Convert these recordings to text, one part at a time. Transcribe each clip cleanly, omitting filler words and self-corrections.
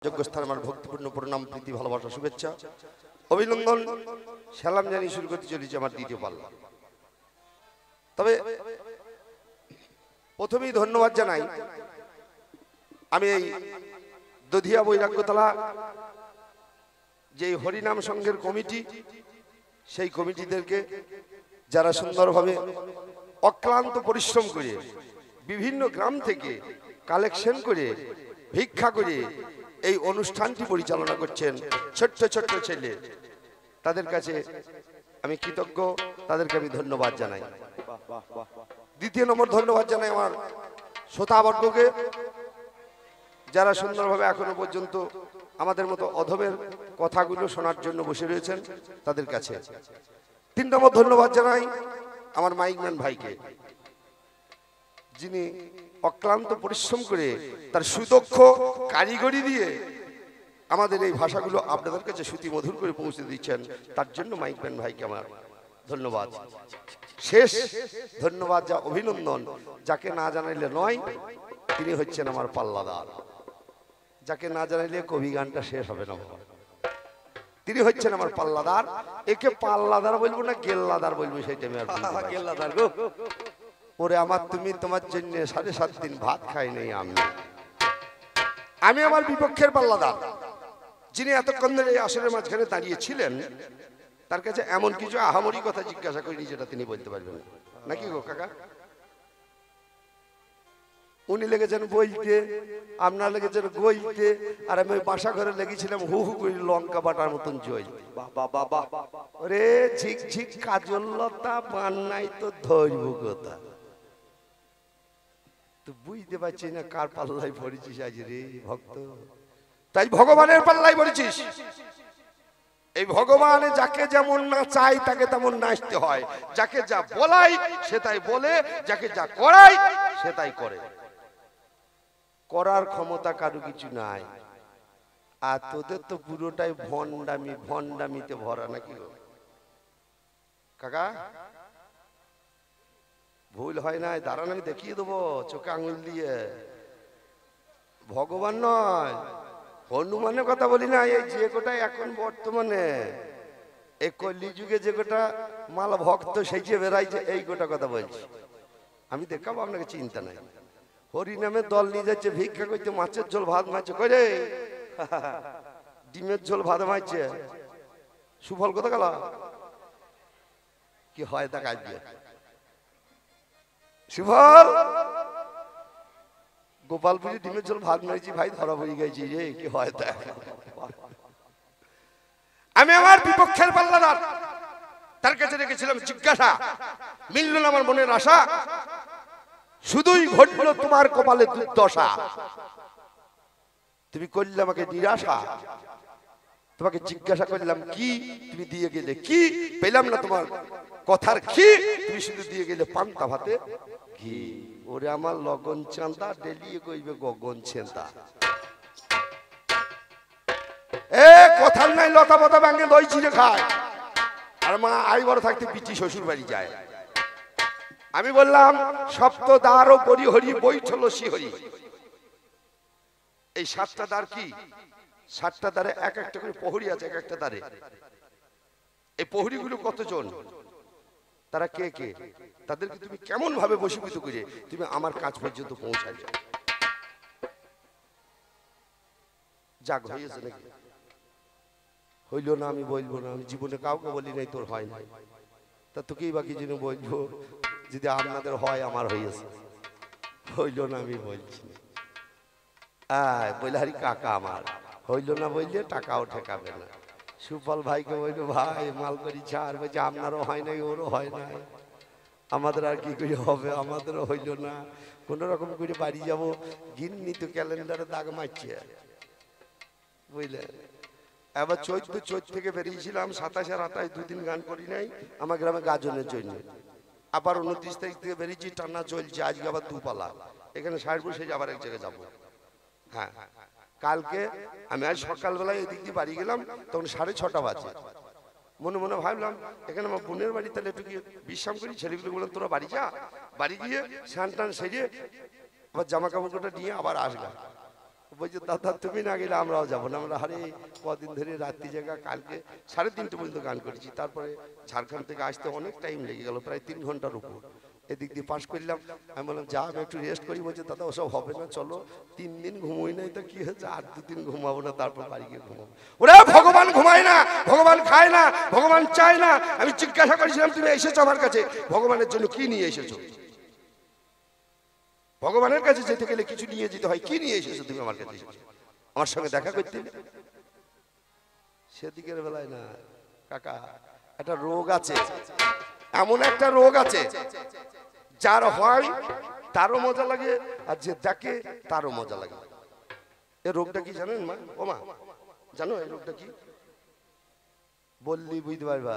যোগ্যস্থান আমার ভক্তিপূর্ণ প্রণাম প্রীতি ভালোবাসা শুভেচ্ছা অভিনন্দন সালাম জানিয়ে শুরু করতে চলেছি আমার দ্বিতীয় পাল্লা। তবে প্রথমেই ধন্যবাদ জানাই আমি এই দধিয়া বৈরাগ্যতলা যে হরিনাম সংঘের কমিটি, সেই কমিটিদেরকে যারা সুন্দরভাবে অক্লান্ত পরিশ্রম করে বিভিন্ন গ্রাম থেকে কালেকশন করে ভিক্ষা করে এই অনুষ্ঠানটি পরিচালনা করছেন ছোট্ট ছোট্ট ছেলে, তাদের কাছে আমি কৃতজ্ঞ, তাদেরকে আমি ধন্যবাদ জানাই। দ্বিতীয় নম্বর ধন্যবাদ জানাই আমার শ্রোতাবর্গকে, যারা সুন্দরভাবে এখনো পর্যন্ত আমাদের মতো অধমের কথাগুলো শোনার জন্য বসে রয়েছেন, তাদের কাছে। তিন নম্বর ধন্যবাদ জানাই আমার মাইকম্যান ভাইকে, যিনি অক্লান্ত পরিশ্রম করে তার সুদক্ষ কারিগরি দিয়ে আমাদের এই ভাষাগুলো আপনাদের কাছে শ্রুতি মধুর করে পৌঁছে দিচ্ছেন, তার জন্য মাইকম্যান ভাইকে আমার ধন্যবাদ। শেষ ধন্যবাদ যা অভিনন্দন, যাকে না জানাইলে নয়, তিনি হচ্ছেন আমার পাল্লাদার। যাকে না জানাইলে কবি গানটা শেষ হবে না, তিনি হচ্ছেন আমার পাল্লাদার। একে পাল্লাদার বলবো না গেল্লাদার বলবো, সেইটা আমি আর গেল্লাদার গো। ওরে আমার তুমি তোমার জন্য 7.5 দিন ভাত খাই নাই আমি আমার বিপক্ষের পাল্লাদার, যিনি এতক্ষণ ধরে এই আসরের মাঝখানে দাঁড়িয়েছিলেন, তার কাছে এমন কিছু আহামরি কথা জিজ্ঞাসা করিনি যেটা তিনি বলতে পারবেন নাকি গো কাকা? উনি লেগেছেন বইতে, আপনার লেগেছেন গইতে, আর আমি বাসা ঘরে লেগেছিলাম হু হু করে লঙ্কা বাটার মতন জয়। ওরে ঝিক ঝিক কাজল লতা পান নাই তো ধরব কথা, তো বুঝতে পারছি না কার পাল্লাই পড়েছিস আজ রে ভক্ত। তাই ভগবানের পাল্লাই পড়েছিস। এই ভগবানে যাকে যেমন না চাই তাকে তেমন নাচতে হয়, যাকে যা বলাই সে তাই বলে, যাকে যা করাই সে তাই করে। করার ক্ষমতা কারো কিছু নাই, আর তোদের তো পুরোটাই ভণ্ডামি, ভণ্ডামিতে ভরা নাকি কাকা? ভুল হয় নাই, দাঁড়ান আমি দেখিয়ে দেবো চোখে আঙুল দিয়ে। ভগবান নয়, হনুমানের কথা বলি না, এই যে কোটা এখন বর্তমানে এই কলি যুগে যে কোটা মাল ভক্ত সেই যে বেড়াইছে, এই গোটা কথা বলছি আমি। দেখাবো আপনাকে, চিন্তা নাই। হরিনামের দল নিয়ে যাচ্ছে ভিক্ষা করতে, মাছের ঝোল ভাত মারছে, করে ডিমের ঝোল ভাত মারছে। সুফল কোথা গেল? কি হয় তা কাজ দিয়ে সুফল গোপালপুরি ডিমের ঝোল ভাত মারিছি ভাই, ধরা পড়ে গেছি রে, কি হয় তা। আমি আমার বিপক্ষের পাল্লাদার, তার কাছে রেখেছিলাম জিজ্ঞাসা, মিলল না আমার মনের আশা, শুধুই ঘটলো তোমার কপালে দুর্দশা। তুমি করলে আমাকে নিরাশা, তোমাকে জিজ্ঞাসা করলাম কি, তুমি দিয়ে গেলে কি, পেলাম না তোমার কথার কি, তুমি শুধু দিয়ে গেলে পান্তা ভাতে ঘি। ওরে আমার লগন চাঁদা ডেলিয়ে কইবে গগন ছেন্দা। এ কথার নাই লতা পাতা ভাঙে দই চিড়ে খায়, আর মা আই বড় থাকতে পিটি শ্বশুর বাড়ি যায়। আমি বললাম সপ্ত দ্বার ও করি হরি বৈঠল শিহরি। এই 7টা দ্বার কি? 7টা দ্বারে এক একটা করে প্রহরী আছে, এক একটা দ্বারে। এই প্রহরীগুলো কতজন, তারা কে কে, তাদেরকে তুমি কেমন ভাবে বশীভূত করে তুমি আমার কাজ পর্যন্ত পৌঁছাই যাও। যাক হয়েছে নাকি? হইল না আমি বলবো না, আমি জীবনে কাউকে বলি নাই তোর হয় নাই, তা তোকেই বাকি যেন বলবো, যদি আপনাদের হয় আমার হয়েছে। হইল না আমি বলছি বলে হারি কাকা আমার হইল না বললে টাকাও ঠেকাবে না। সুফল ভাইকে বলবো ভাই মাল করি ছাড়, বলছে আপনারও হয় নাই ওরও হয় নাই, আমাদের আর কি করে হবে, আমাদেরও হইল না। কোন রকম করে বাড়ি যাব, গিন্নি তো ক্যালেন্ডারে দাগ মারছে বুঝলে। এবার চৈত থেকে বেরিয়েছিলাম, 27 আর 28 2 দিন গান করি নাই আমার গ্রামে গাজনের জন্য। আবার 29 তারিখ থেকে বেরিয়েছি, টানা চলছে, আজকে আবার 2 পালা এখানে সারবো, সেই আবার এক জায়গায় যাবো। হ্যাঁ, কালকে আমি আজ সকালবেলায় এদিক দিয়ে বাড়ি গেলাম, তখন 6:30 বাজে। মনে মনে ভাবলাম এখানে আমার বোনের বাড়ি, তাহলে একটু গিয়ে বিশ্রাম করি। ছেলেগুলো বললাম তোরা বাড়ি যা, বাড়ি গিয়ে স্নান টান সেরে আবার জামা কাপড়টা নিয়ে আবার আসলাম। বলছে দাদা তুমি না গেলে আমরাও যাবো না। আমরা হারে কদিন ধরে রাত্রি জায়গা, কালকে 3:30 পর্যন্ত গান করেছি। তারপরে ঝাড়খণ্ড থেকে আসতে অনেক টাইম লেগে গেল, প্রায় 3 ঘন্টার উপর। এদিক দিয়ে পাশ করলাম। আমি বললাম যা আমি একটু রেস্ট করি। বলছে দাদা ওসব হবে না, চলো 3 দিন ঘুমোই নাই তো কি হয়েছে, আর 2 দিন ঘুমাবো না, তারপর বাড়ি গিয়ে ঘুমাবো। ওরা ভগবান ঘুমায় না, ভগবান খায় না, ভগবান চায় না। আমি জিজ্ঞাসা করেছিলাম তুমি এসেছো আমার কাছে ভগবানের জন্য কি নিয়ে এসেছো? ভগবানের কাছে যেতে গেলে কিছু নিয়ে যেতে হয়, কি নিয়ে এসেছো তুমি আমার কাছে? আমার সঙ্গে দেখা করতে? সেদিকের বেলায় না কাকা, একটা রোগ আছে, এমন একটা রোগ আছে যার হয় তারও মজা লাগে, আর যে দেখে তারও মজা লাগে। এই রোগটা কি জানেন মা? ও মা জানো এই রোগটা কি? বললি বুঝতে পারবা।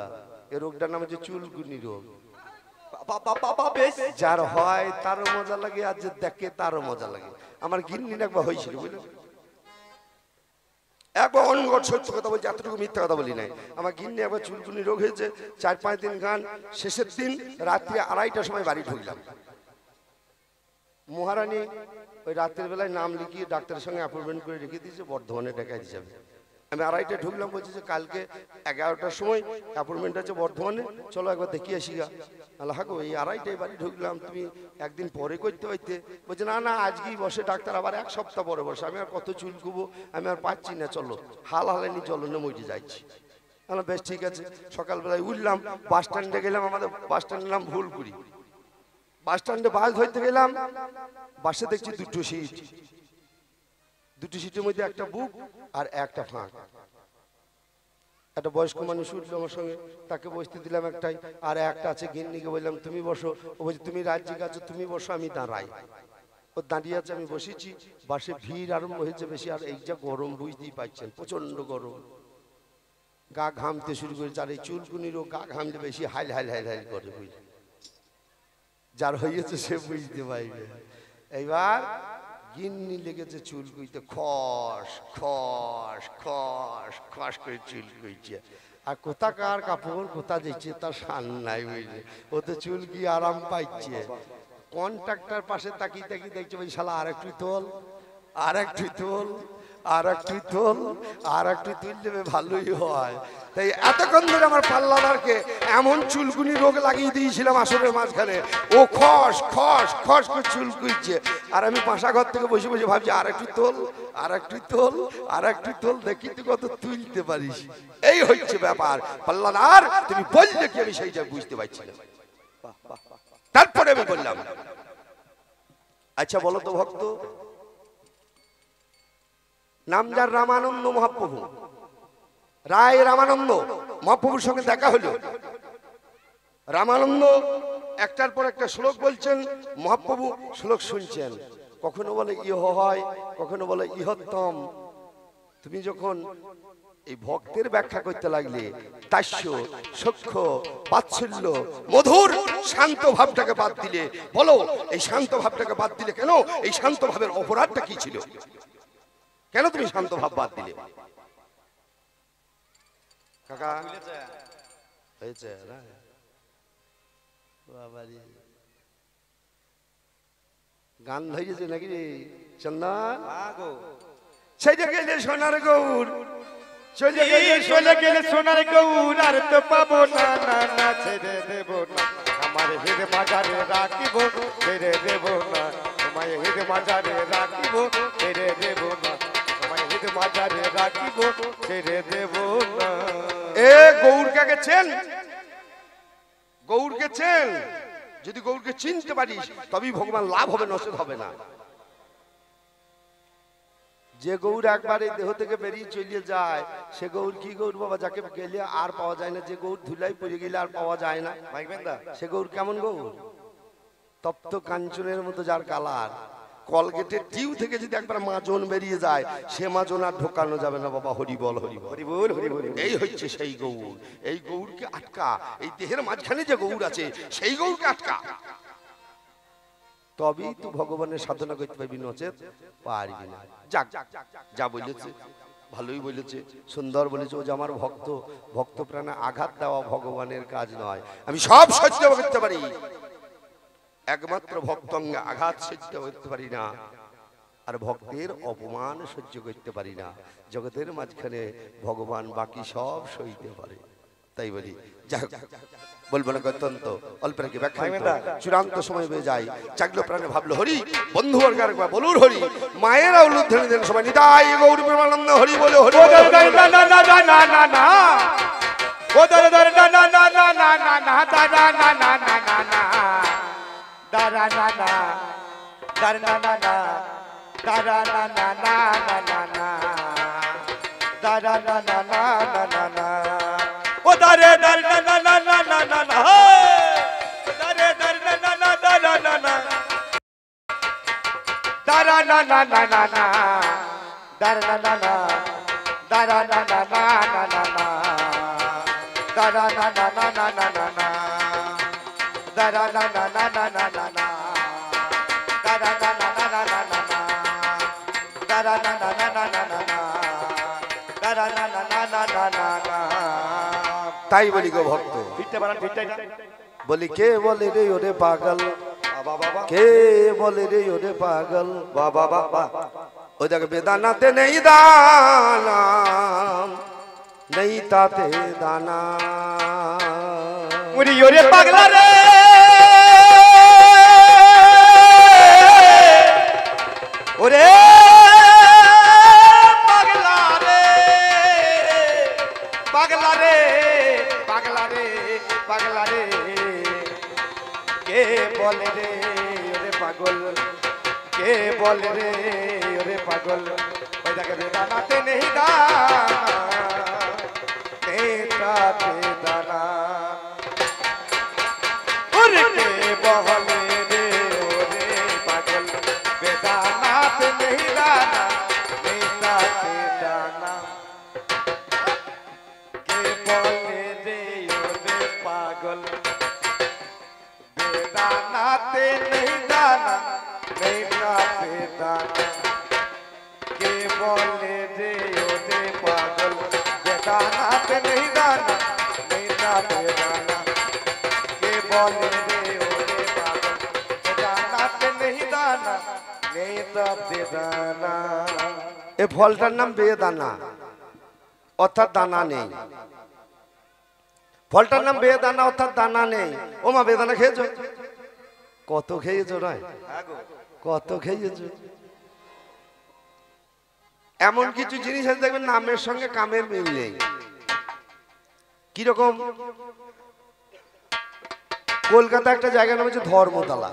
এই রোগটার নাম হচ্ছে চুলকুনি রোগ। যার হয় তারও মজা লাগে, আর যে দেখে তারও মজা লাগে। আমার গিন্নির একবার হয়েছিল বুঝলেন, একবার অনগট সত্য কথা বলছি, এতটুকু মিথ্যা কথা বলি নাই। আমার গিন্নি একবার চুলকুনি রোগ হয়েছে, 4-5 দিন গান। শেষের দিন রাত্রি 2:30টার সময় বাড়ি ঢুকলাম। মহারানী ওই রাত্রের বেলায় নাম লিখিয়ে ডাক্তারের সঙ্গে অ্যাপয়েন্টমেন্ট করে রেখে দিয়েছে, বর্ধমানে দেখাই যাবে। আমি 2:30টায় ঢুকলাম, বলছি যে কালকে 11টার সময় অ্যাপয়েন্টমেন্ট আছে বর্ধমানে, চলো একবার দেখিয়ে আসি গা। হাগো এই 2:30টায় বাড়ি ঢুকলাম, তুমি একদিন পরে করতে হইতে। বলছে না না আজকেই বসে ডাক্তার, আবার 1 সপ্তাহ পরে বসে। আমি আর কত চুল কুবো, আমি আর পাচ্ছি না, চলো হাল হালেনি, চলো না মরে যাচ্ছি। বেশ ঠিক আছে। সকালবেলায় উঠলাম, বাস স্ট্যান্ডে গেলাম। আমাদের বাস স্ট্যান্ডের নাম ভুলপুরি। বাস স্ট্যান্ডে বাস ধরতে গেলাম, বাসে দেখছি 2টো সিট। 2টি সিটের মধ্যে একটা বুক আর একটা ফাঁক। একটা বয়স্ক মানুষ উঠলো আমার সঙ্গে, তাকে বসতে দিলাম একটাই। আর একটা আছে গিন্নিকে বললাম তুমি বসো। ও বলছে তুমি রাজ্যিক আছো, তুমি বসো, আমি দাঁড়াই। ও দাঁড়িয়ে আছে, আমি বসেছি। বাসে ভিড় আরম্ভ হয়েছে বেশি। আর এই যা গরম বুঝতেই পারছেন, প্রচন্ড গরম, গা ঘামতে শুরু করেছে। আর এই চুলকুনিরও গা ঘামতে বেশি হাইল হাইল হাইল হাইল করে, বুঝলি? যার হয়েছে সে বুঝতে পারবে। এইবার গিন্নি লেগেছে চুল কুইতে, খস খস খস খস করে চুল কুইছে। আর কোথাকার কাপড় কোথা যাচ্ছে তার শান নাই, বুঝলে? ও তো চুল কি আরাম পাইছে। কন্ট্রাক্টর পাশে তাকিয়ে তাকিয়ে দেখছে, ওই শালা আর একটু তোল, আর একটু তোল, আর একটু তোল, আর একটু তুল দেবে, ভালোই হয়। তাই এতক্ষণ ধরে আমার পাল্লাদারকে এমন চুলকুনি রোগ লাগিয়ে দিয়েছিলাম আসরের মাঝখানে, ও খস খস খস করে চুল কুইছে। আর আমি বাসা ঘর থেকে বসে বসে ভাবছি আর একটু তোল, আর একটু তোল, আর একটু তোল, দেখি তুই কত তুলতে পারিস। এই হচ্ছে ব্যাপার পাল্লাদার, তুমি বললে কি আমি সেইটা বুঝতে পারছি না। তারপরে আমি বললাম আচ্ছা বলো তো ভক্ত, নাম যার রামানন্দ মহাপ্রভু, রায় রামানন্দ মহাপ্রভুর সঙ্গে দেখা হলো। রামানন্দ একটার পর একটা শ্লোক বলছেন, মহাপ্রভু শ্লোক শুনছেন। কখনো বলে ইহ হয়, কখনো বলে ইহত্তম। তুমি যখন এই ভক্তের ব্যাখ্যা করতে লাগলে, তাস্য সখ্য বাৎসল্য মধুর শান্ত ভাবটাকে বাদ দিলে, বলো এই শান্ত ভাবটাকে বাদ দিলে কেন? এই শান্ত ভাবের অপরাধটা কি ছিল? কেন তুমি শান্ত ভাব বাদ দিলে? কাকা হয়েছে না বাবারি, গান ধরেছে নাকি রে চন্দন? সেইটা গেলে সোনার গৌর, চলে গেলে সোনার গৌর, আর তো পাবো না, না না ছেড়ে দেব না, আমার হের মাজারে রাখিব, ছেড়ে দেব না, তোমায় হের মাজারে রাখিব, ছেড়ে দেব না, তোমায় হের মাজারে রাখিব, ছেড়ে দেব না। এ গৌরকে গেছেন, গৌরকে চেন। যদি গৌরকে চিনতে পারিস তবেই ভগবান লাভ হবে, নষ্ট হবে না। যে গৌর একবার এই দেহ থেকে বেরিয়ে চলে যায়, সে গৌর কি গৌর বাবা? যাকে গেলে আর পাওয়া যায় না। যে গৌর ধুলাই পড়ে গেলে আর পাওয়া যায় না, সে গৌর কেমন গৌর? তপ্ত কাঞ্চনের মতো যার কালার। কলগেটের টিউ থেকে যদি একবার মাজন বেরিয়ে যায়, সে মাজন আর ঢোকানো যাবে না বাবা। হরি বল হরি বল হরি বল হরি বল। এই হচ্ছে সেই গৌর। এই গৌরকে আটকা, এই দেহের মাঝখানে যে গৌর আছে সেই গৌরকে আটকা, তবেই তুই ভগবানের সাধনা করতে পারবি, নচেত পারবি না। যাক, যা বলেছে ভালোই বলেছে, সুন্দর বলেছে। ও যে আমার ভক্ত, ভক্ত প্রাণে আঘাত দেওয়া ভগবানের কাজ নয়। আমি সব সহ্য করতে পারি, একমাত্র ভক্তঙ্গে আঘাত সহ্য করতে পারি না। আর ভক্তের অপমান সহ্য করতে পারি না। জগতের মাঝখানে ভগবান বাকি সব সইতে পারে। তাই বলি যাই হোক, বলবো না অত্যন্ত অল্পের কি ব্যাখ্যা চূড়ান্ত সময় হয়ে যায়। জাগলো প্রাণে ভাবলো হরি, বন্ধু বর্গার বলুন হরি, মায়েরা উলুধ্বনি দেন সবাই নিতাই গৌর প্রেমানন্দ হরি বলে Hari. O dare dar na na na na na na na dare dar na na na na na na na dara na na na na na dara na na na dara na na na na na na dara na na na na na na na dara na na na na na na na dara na na na na na na dara na na na na na na dara na na na na na na। তাই বলি গো ভক্ত, বলি কে বলে রে ওরে পাগল, কে বলে রে ওরে পাগল, বাবা বাবা ওই দেখ বেদানাতে নেই দানা, নেই তাতে দানা। ওরে ওরে পাগলা রে, ওরে পাগলা রে, পাগলা রে, পাগলা রে, পাগলা রে, কে বলে রে ওরে পাগল, কে বলে রে ওরে পাগল, ওই দেখে বেদানাতে নেই দানা, নেই তাতে দানা। ওরে কে বলে রে ওরে পাগল, বেদানাতে নেই দানা, নেই তাতে দানা। কে বলে রে ওরে পাগল, বেদানাতে নেই দানা, নেই তাতে দানা। কে বলে রে ওরে পাগল, বেদানাতে নেই দানা, নেই তাতে দানা। কে বলে রে ওরে পাগল, বেদানাতে নেই দানা, নেই তাতে দানা। এ ফলটার নাম বেদানা, অর্থাৎ দানা নেই। ফলটার নাম বেদানা অর্থাৎ দানা নেই। ও মা বেদানা খেয়েছো? কত খেয়েছো নয়, কত খেয়েছো? এমন কিছু জিনিস আছে দেখবেন নামের সঙ্গে কামের মিল নেই। কিরকম? কলকাতা একটা জায়গা নাম হচ্ছে ধর্মতলা।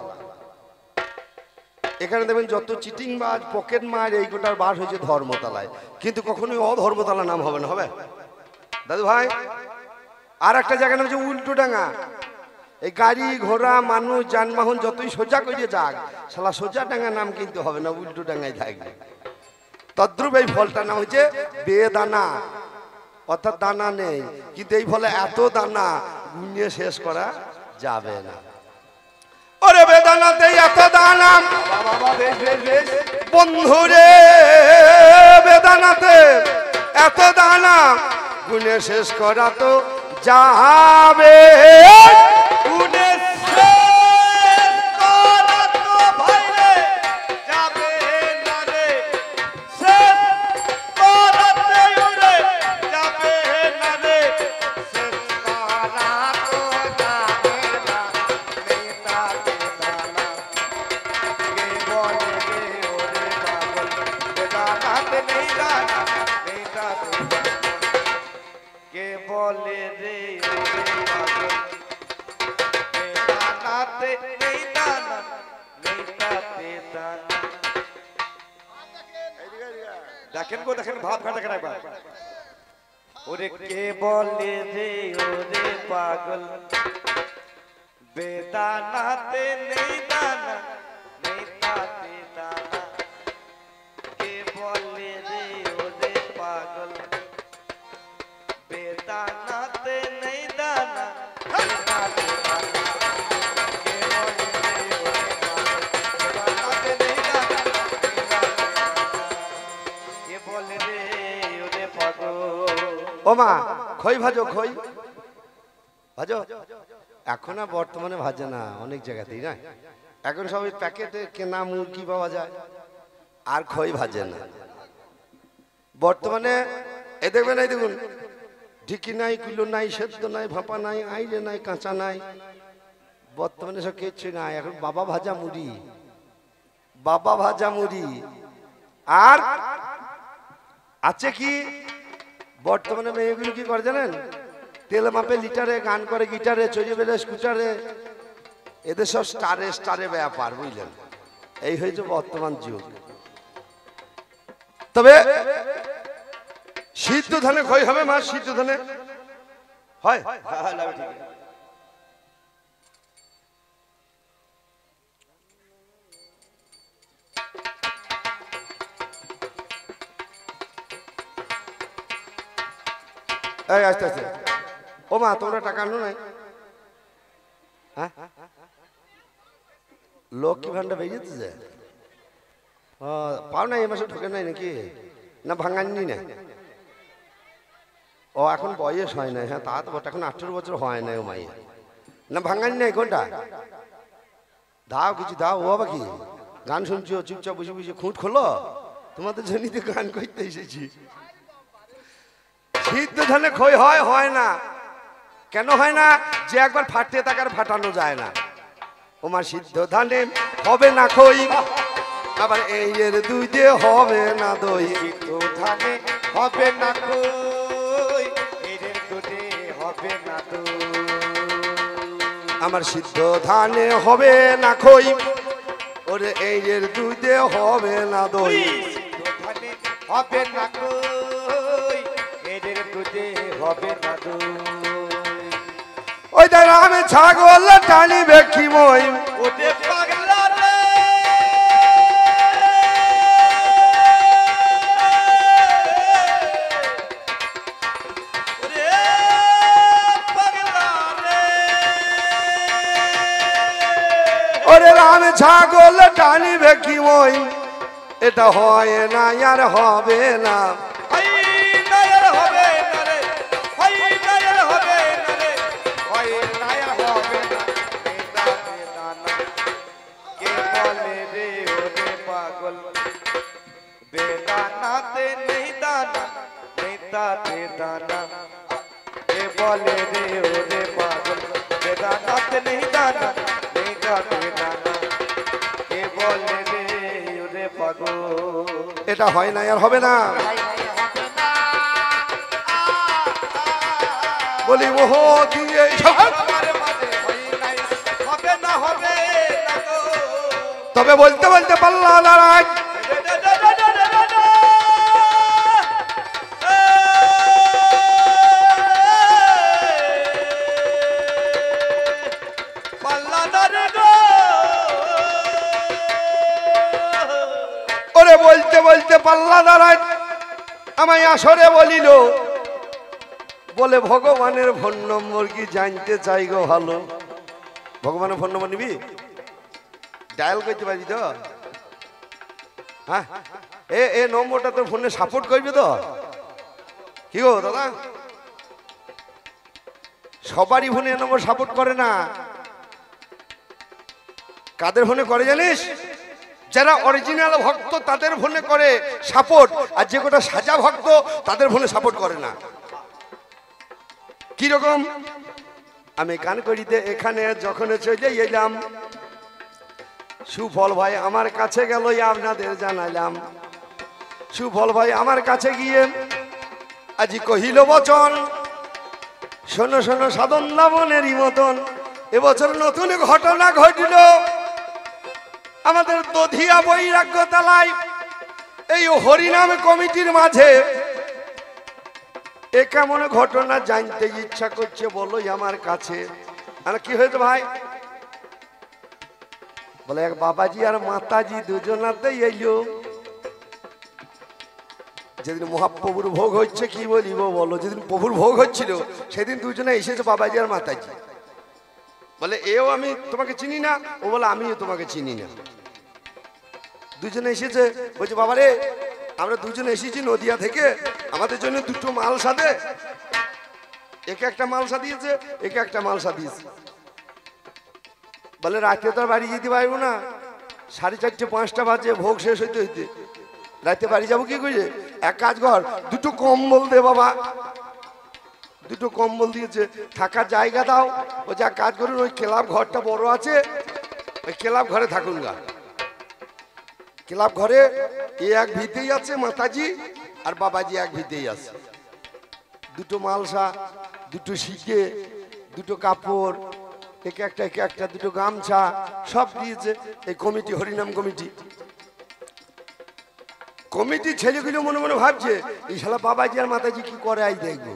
এখানে দেখবেন যত চিটিং বাজ পকেট মার এই গোটার বাস হয়েছে ধর্মতলায়, কিন্তু কখনোই অধর্মতলা নাম হবে না। হবে দাদু ভাই? আর একটা জায়গা নাম হচ্ছে উল্টোডাঙ্গা। এই গাড়ি ঘোড়া মানুষ যানবাহন যতই সোজা করে যাক, শালা সোজা ডাঙ্গা নাম কিন্তু হবে না, উল্টো ডাঙ্গায় থাকবে। তদ্রুপ এই ফলটার নাম হচ্ছে বেদানা, অর্থাৎ দানা নেই। কিন্তু এই ফলে এত দানা গুনিয়ে শেষ করা যাবে না। ওরে বেদানাতে এত দানা বন্ধুরে, বেদানাতে এত দানা গুনে শেষ করা তো যাবে। গুনে শেষ করা তো ভাইরে যাবে না রে, শেষ করাতে ওরে যাবে না রে, শেষ করা তো যাবে না, নেই তাতে দানা। কে বলে রে ওরে পাগল, বেদানাতে নেই দানা, নেই তাতে দানা। কে বলে রে ওরে পাগল, বেদানাতে নেই দানা, নেই তাতে দানা। দেখেন গো দেখেন, ভাব ঘাটা কেন একবার। ওরে কে বলে রে ওরে পাগল, বেদানাতে নেই দানা, নেই তাতে দানা। কে বলে রে ওরে পাগল, বেদানাতে নেই দানা, নেই তাতে দানা। কে বলে রে ওরে পাগল, বেদানাতে নেই দানা, নেই তাতে দানা। কে বলে রে ওরে পাগল। ও মা খই ভাজো, খই ভাজো। এখন আর বর্তমানে ভাজে না অনেক জায়গাতেই, না এখন সবাই প্যাকেটে কেনা মুরগি পাওয়া যায়, আর খই ভাজে না। বর্তমানে এ দেখবেন, এই দেখুন, ঢিকি নাই, কুলো নাই, সেদ্ধ নাই, ভাপা নাই, আইরে নাই, কাঁচা নাই, বর্তমানে সব কিচ্ছু নাই। এখন বাবা ভাজা মুড়ি, বাবা ভাজা মুড়ি। আর আছে কি, বর্তমানে মেয়েগুলো কি করে জানেন? তেল মাপে লিটারে, গান করে গিটারে, চড়ে বেড়ে স্কুটারে, এদের সব স্টারে স্টারে ব্যাপার, বুঝলেন? এই হয়েছে বর্তমান যুগ। তবে সিদ্ধ ধানে ক্ষয় হবে মা, সিদ্ধ ধানে হয়। এই আস্তে আস্তে, ও মা তোমরা টাকা আনো নাই? হ্যাঁ, লক্ষ্মী ভান্ডার বেরিয়েছে যে পাও নাই, এ মাসে ঢোকে নাই নাকি? না ভাঙাননি না? ও এখন বয়স হয় নাই। হ্যাঁ তা তো বটে, এখন 18 বছর হয় নাই ও মাইয়া। না ভাঙাননি নাই কোনটা? দাও কিছু দাও। ও বাবা কি গান শুনছো? চুপচাপ বসে বসে খুঁট খোলো, তোমাদের জন্যই তো গান করতে এসেছি। সিদ্ধ ধানে ক্ষয় হয়? হয় না। কেন হয় না? যে একবার ফাটিয়ে তাকে আর ফাটানো যায় না। ওমা সিদ্ধ ধানে হবে না খই, আবার এই এর দুই দিয়ে হবে না দই। সিদ্ধ ধানে হবে না খই, এদের দুধে হবে না দই। আমার সিদ্ধ ধানে হবে না খই, ওরে এই এর দুই দিয়ে হবে না দই। সিদ্ধ ধানে হবে না খই, এদের দুধে হবে না দই। ওই তার আমি ছাগল টানিবে কি মই, ওরে পাগলা রে, ওরে পাগলা রে, ওরে রাম ছাগল টানিবে কি মই, এটা হয় না আর হবে না। হাই নায়ার হবে না রে, হাই নায়ার হবে না রে, হাই নায়ার হবে না। বেদাতে দানা কে বলে রে ওরে পাগল, বেদানাতে নেই দানা, বেদাতে দানা কে বলে রে ওরে পাগল, বেদানাতে নেই দানা, বেদাতে দানা কে বলে রে ওরে পাগল। এটা হয় না আর হবে না। বলি মোহ দিয়ে তবে বলতে বলতে পাল্লা দাঁড়ায়। ওরে বলতে বলতে পাল্লা দাঁড়ায়, আমায় আসরে বলিল, বলে ভগবানের ফোন নম্বর কি জানতে চাই গো ভালো। ভগবানের ফোন নম্বর নিবি? ডায়াল করতে পারবি তো? হ্যাঁ, এ নম্বরটা তোর ফোনে সাপোর্ট করবি তো? কি গো দাদা, সবারই ফোনে এ নম্বর সাপোর্ট করে না। কাদের ফোনে করে জানিস? যারা অরিজিনাল ভক্ত তাদের ফোনে করে সাপোর্ট, আর যে কটা সাজা ভক্ত তাদের ফোনে সাপোর্ট করে না। কি রকম? আমি গান করিতে এখানে যখন চলে এলাম, সুফল ভাই আমার কাছে গেল, আপনাদের জানাইলাম। সুফল ভাই আমার কাছে গিয়ে আজি কহিল বচন, শোনো শোনো সাধন দামনেরই মতন, এবছর নতুন ঘটনা ঘটিল আমাদের দধিয়া বৈরাগ্য তালায়, এই হরিনাম কমিটির মাঝে। এ কেমন ঘটনা জানতে ইচ্ছা করছে বলো আমার কাছে। আর কি হয়েছে ভাই? বলে এক বাবাজি আর মাতাজি দুজনাতে এলো। যেদিন মহাপ্রভুর ভোগ হচ্ছে, কি বলিব বলো, যেদিন প্রভুর ভোগ হচ্ছিল সেদিন দুজনে এসেছে, বাবাজি আর মাতাজি। বলে এও আমি তোমাকে চিনি না, ও বলে আমিও তোমাকে চিনি না। দুজনে এসেছে, বলছে বাবা রে আমরা দুজনে এসেছি নদিয়া থেকে, আমাদের জন্য দুটো মালসা দে। একে একটা মালসা দিয়েছে, একে একটা মালসা দিয়েছে। বলে রাতে তো আর বাড়ি যেতে পারবো না, 4:30 5টা বাজে ভোগ শেষ হইতে হইতে। রাতে বাড়ি যাবো কি করে? এক কাজ কর, দুটো কম্বল দে বাবা। দুটো কম্বল দিয়েছে, থাকার জায়গা দাও। ও যা কাজ করুন, ওই ক্লাব ঘরটা বড় আছে, ওই ক্লাব ঘরে থাকুন গা। ক্লাব ঘরে এ এক ভিতেই আছে মাতাজি, আর বাবাজি এক ভিতেই আছে। দুটো মালসা, দুটো শিকে, দুটো কাপড়, একে একটা দুটো গামছা সব দিয়েছে এই কমিটি, হরিনাম কমিটি। কমিটি ছেলেগুলো মনে মনে ভাবছে এই শালা বাবাজি আর মাতাজি কি করে, আই দেখবো,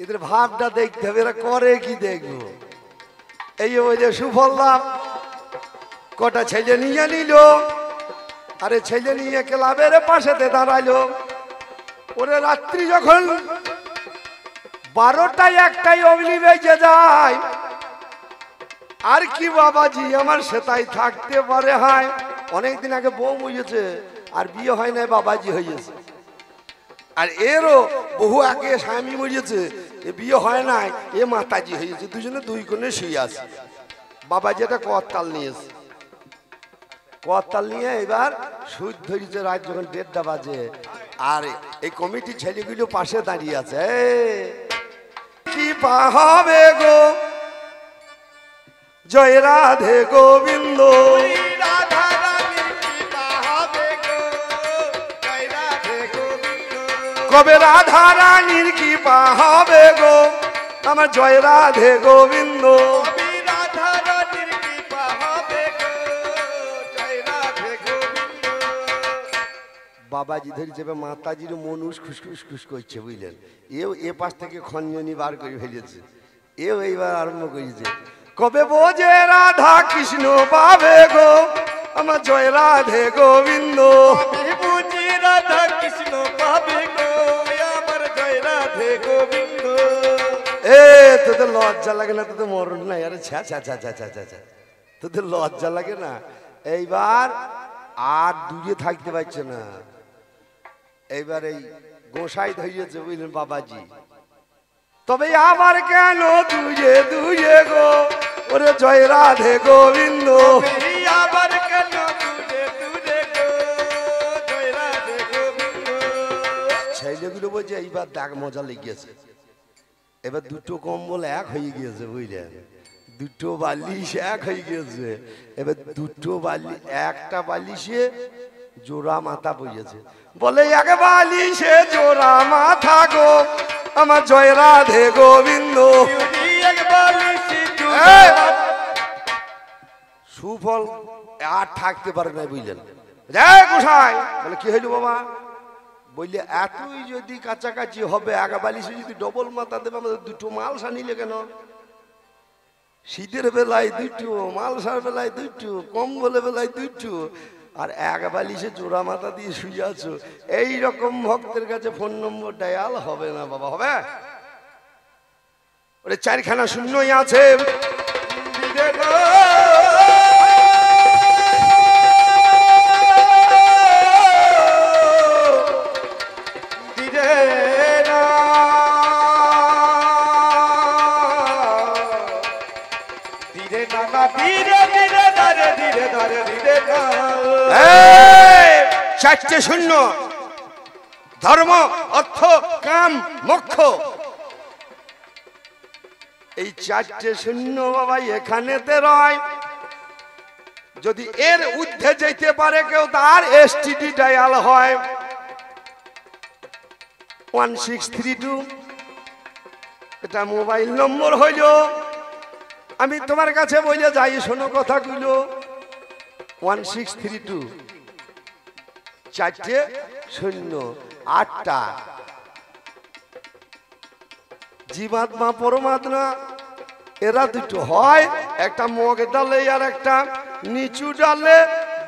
এদের ভাবটা দেখতে হবে, এরা করে কি দেখবো। এই ওই যে সুফলদা কটা ছেলে নিয়ে নিল, আরে ছেলে নিয়ে ক্লাবের পাশেতে দাঁড়াইলো। ওরে রাত্রি যখন 12টায় 1টায় অগ্নি বেজে যায়, আর কি বাবাজি আমার সেটাই থাকতে পারে। হয় অনেকদিন আগে বউ মরিয়েছে, আর বিয়ে হয় নাই, বাবাজি হয়েছে। আর এরও বহু আগে স্বামী মরিয়েছে, এ বিয়ে হয় নাই, এ মাতাজি হয়েছে। দুজনে দুই কোণে শুয়ে আছে। বাবাজি একটা করতাল নিয়েছে, করতাল নিয়ে এবার সুদ ধরেছে। রাত যখন 1:30 বাজে, আর এই কমিটির ছেলেগুলো পাশে দাঁড়িয়ে আছে। কি পাহাবে গো, জয় রাধে গোবিন্দ, কবে রাধা রানীর কি পাহাবে গো, আমার জয় রাধে গোবিন্দ। বাবাজি ধরে যাবে, মাতাজির মন খুশ করছে, বুঝলেন। এও এ পাশ থেকে খঞ্জনি বার করে ফেলেছে, এও এইবার আরম্ভ করেছে। কবে বোঝে রাধা কৃষ্ণ পাবে গো, আমার জয় রাধে গোবিন্দ। বুঝি রাধা কৃষ্ণ পাবে গো, আমার জয় রাধে গোবিন্দ। এ তোদের লজ্জা লাগে না? তোদের মরণ নাই? আরে ছ্যা ছ্যা ছ্যা ছ্যা ছ্যা ছ্যা, তোদের লজ্জা লাগে না? এইবার আর দূরে থাকতে পারছে না। এইবার এই গোসাই ধরিয়েছে, বুঝলেন বাবাজি। তবে আবার কেন দুয়ে দুয়ে গো, ওরে জয় রাধে গোবিন্দ। আবার কেন দুয়ে দুয়ে গো, জয় রাধে গোবিন্দ। ছেলেগুলো বলছে এইবার দেখ মজা লেগেছে, এবার দুটো কম্বল এক হয়ে গিয়েছে, বুঝলেন। দুটো বালিশ এক হয়ে গিয়েছে। এবার দুটো বালিশ, একটা বালিশে জোড়া মাথা বইয়েছে। বলে এক বালিশে জোড়া মাথা গো, আমার জয় রাধে গোবিন্দ। সুফল আর থাকতে পারে না, বুঝলেন। জয় গোসাই বলে কি হইল বাবা? বললে এতই যদি কাছাকাছি হবে, এক বালিশে যদি ডবল মাথা দেবে, আমাদের দুটো মালসা নিলে কেন? শীতের বেলায় দুটো, মালসার বেলায় দুটো, কম্বলের বেলায় দুটো, আর এক বালিশে জোড়া মাথা দিয়ে শুয়ে আছো। এইরকম ভক্তের কাছে ফোন নম্বর ডায়াল হবে না বাবা, হবে? ওরে 4খানা শূন্যই আছে। চারটে শূন্য, ধর্ম অর্থ কাম মোক্ষ। এই চারটে শূন্য বাবা এখানেতে রয়। যদি এর ঊর্ধ্বে যেতে পারে কেউ, তার এসটিডি ডায়াল হয় 1632। এটা মোবাইল নম্বর হইল। আমি তোমার কাছে বলে যাই, শোনো কথাগুলো। 1632, চারটে শূন্য, 8টা। জীবাত্মা পরমাত্মা এরা দুটো হয়, একটা মগ ডালে আর একটা নিচু ডালে,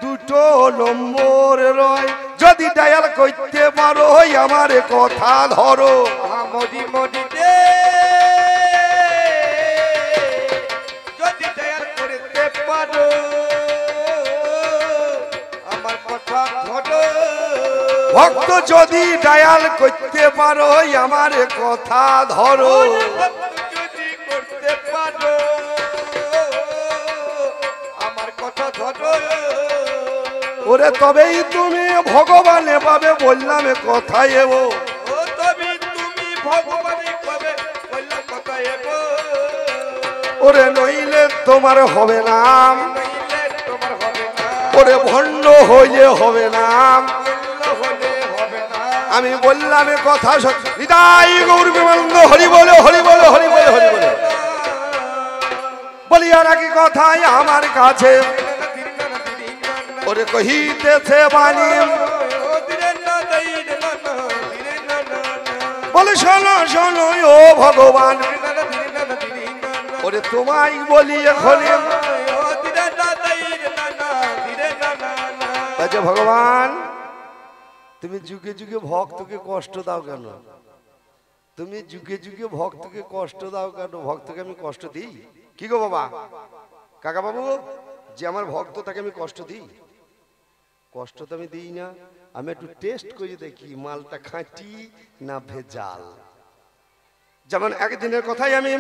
দুটো নম্বর রয়। যদি ডায়াল করতে পারো আমার কথা ধরো, মদি মদিতে যদি ডায়াল করতে পারো আমার কথা ধরো। ভক্ত যদি ডায়াল করতে পারো আমার কথা ধরো, যদি করতে পারো আমার কথা ধরো। ও ওরে তবেই তুমি ভগবানে পাবে বললাম এ কথাই এবো ও তবে তুমি ভগবানে পাবে বললাম কথা এবো ওরে নইলে তোমার হবে না নইলে তোমার হবে না ওরে ভণ্ড হইলে হবে না হলে হবে না আমি বললাম এ কথা হৃদয় গৌর বিমানন্দ হরি বলে হরি বলে হরি বলে হরি বলে বলিয়া নাকি কথাই আমার কাছে ওরে কহিতেছে বাণী বলে শোনো শোনো ও ভগবান ওরে তোমায় বলি এখন আচ্ছা ভগবান তুমি যুগে যুগে ভক্তকে কষ্ট দাও কেন তুমি যুগে যুগে ভক্তকে কষ্ট দাও কেন ভক্তকে আমি কষ্ট দিই কি গো বাবা কাকা বাবু যে আমার ভক্ত তাকে আমি কষ্ট দিই কষ্ট তো আমি দিই না আমি একটু টেস্ট করে দেখি মালটা খাঁটি না ভেজাল যেমন একদিনের কথাই আমি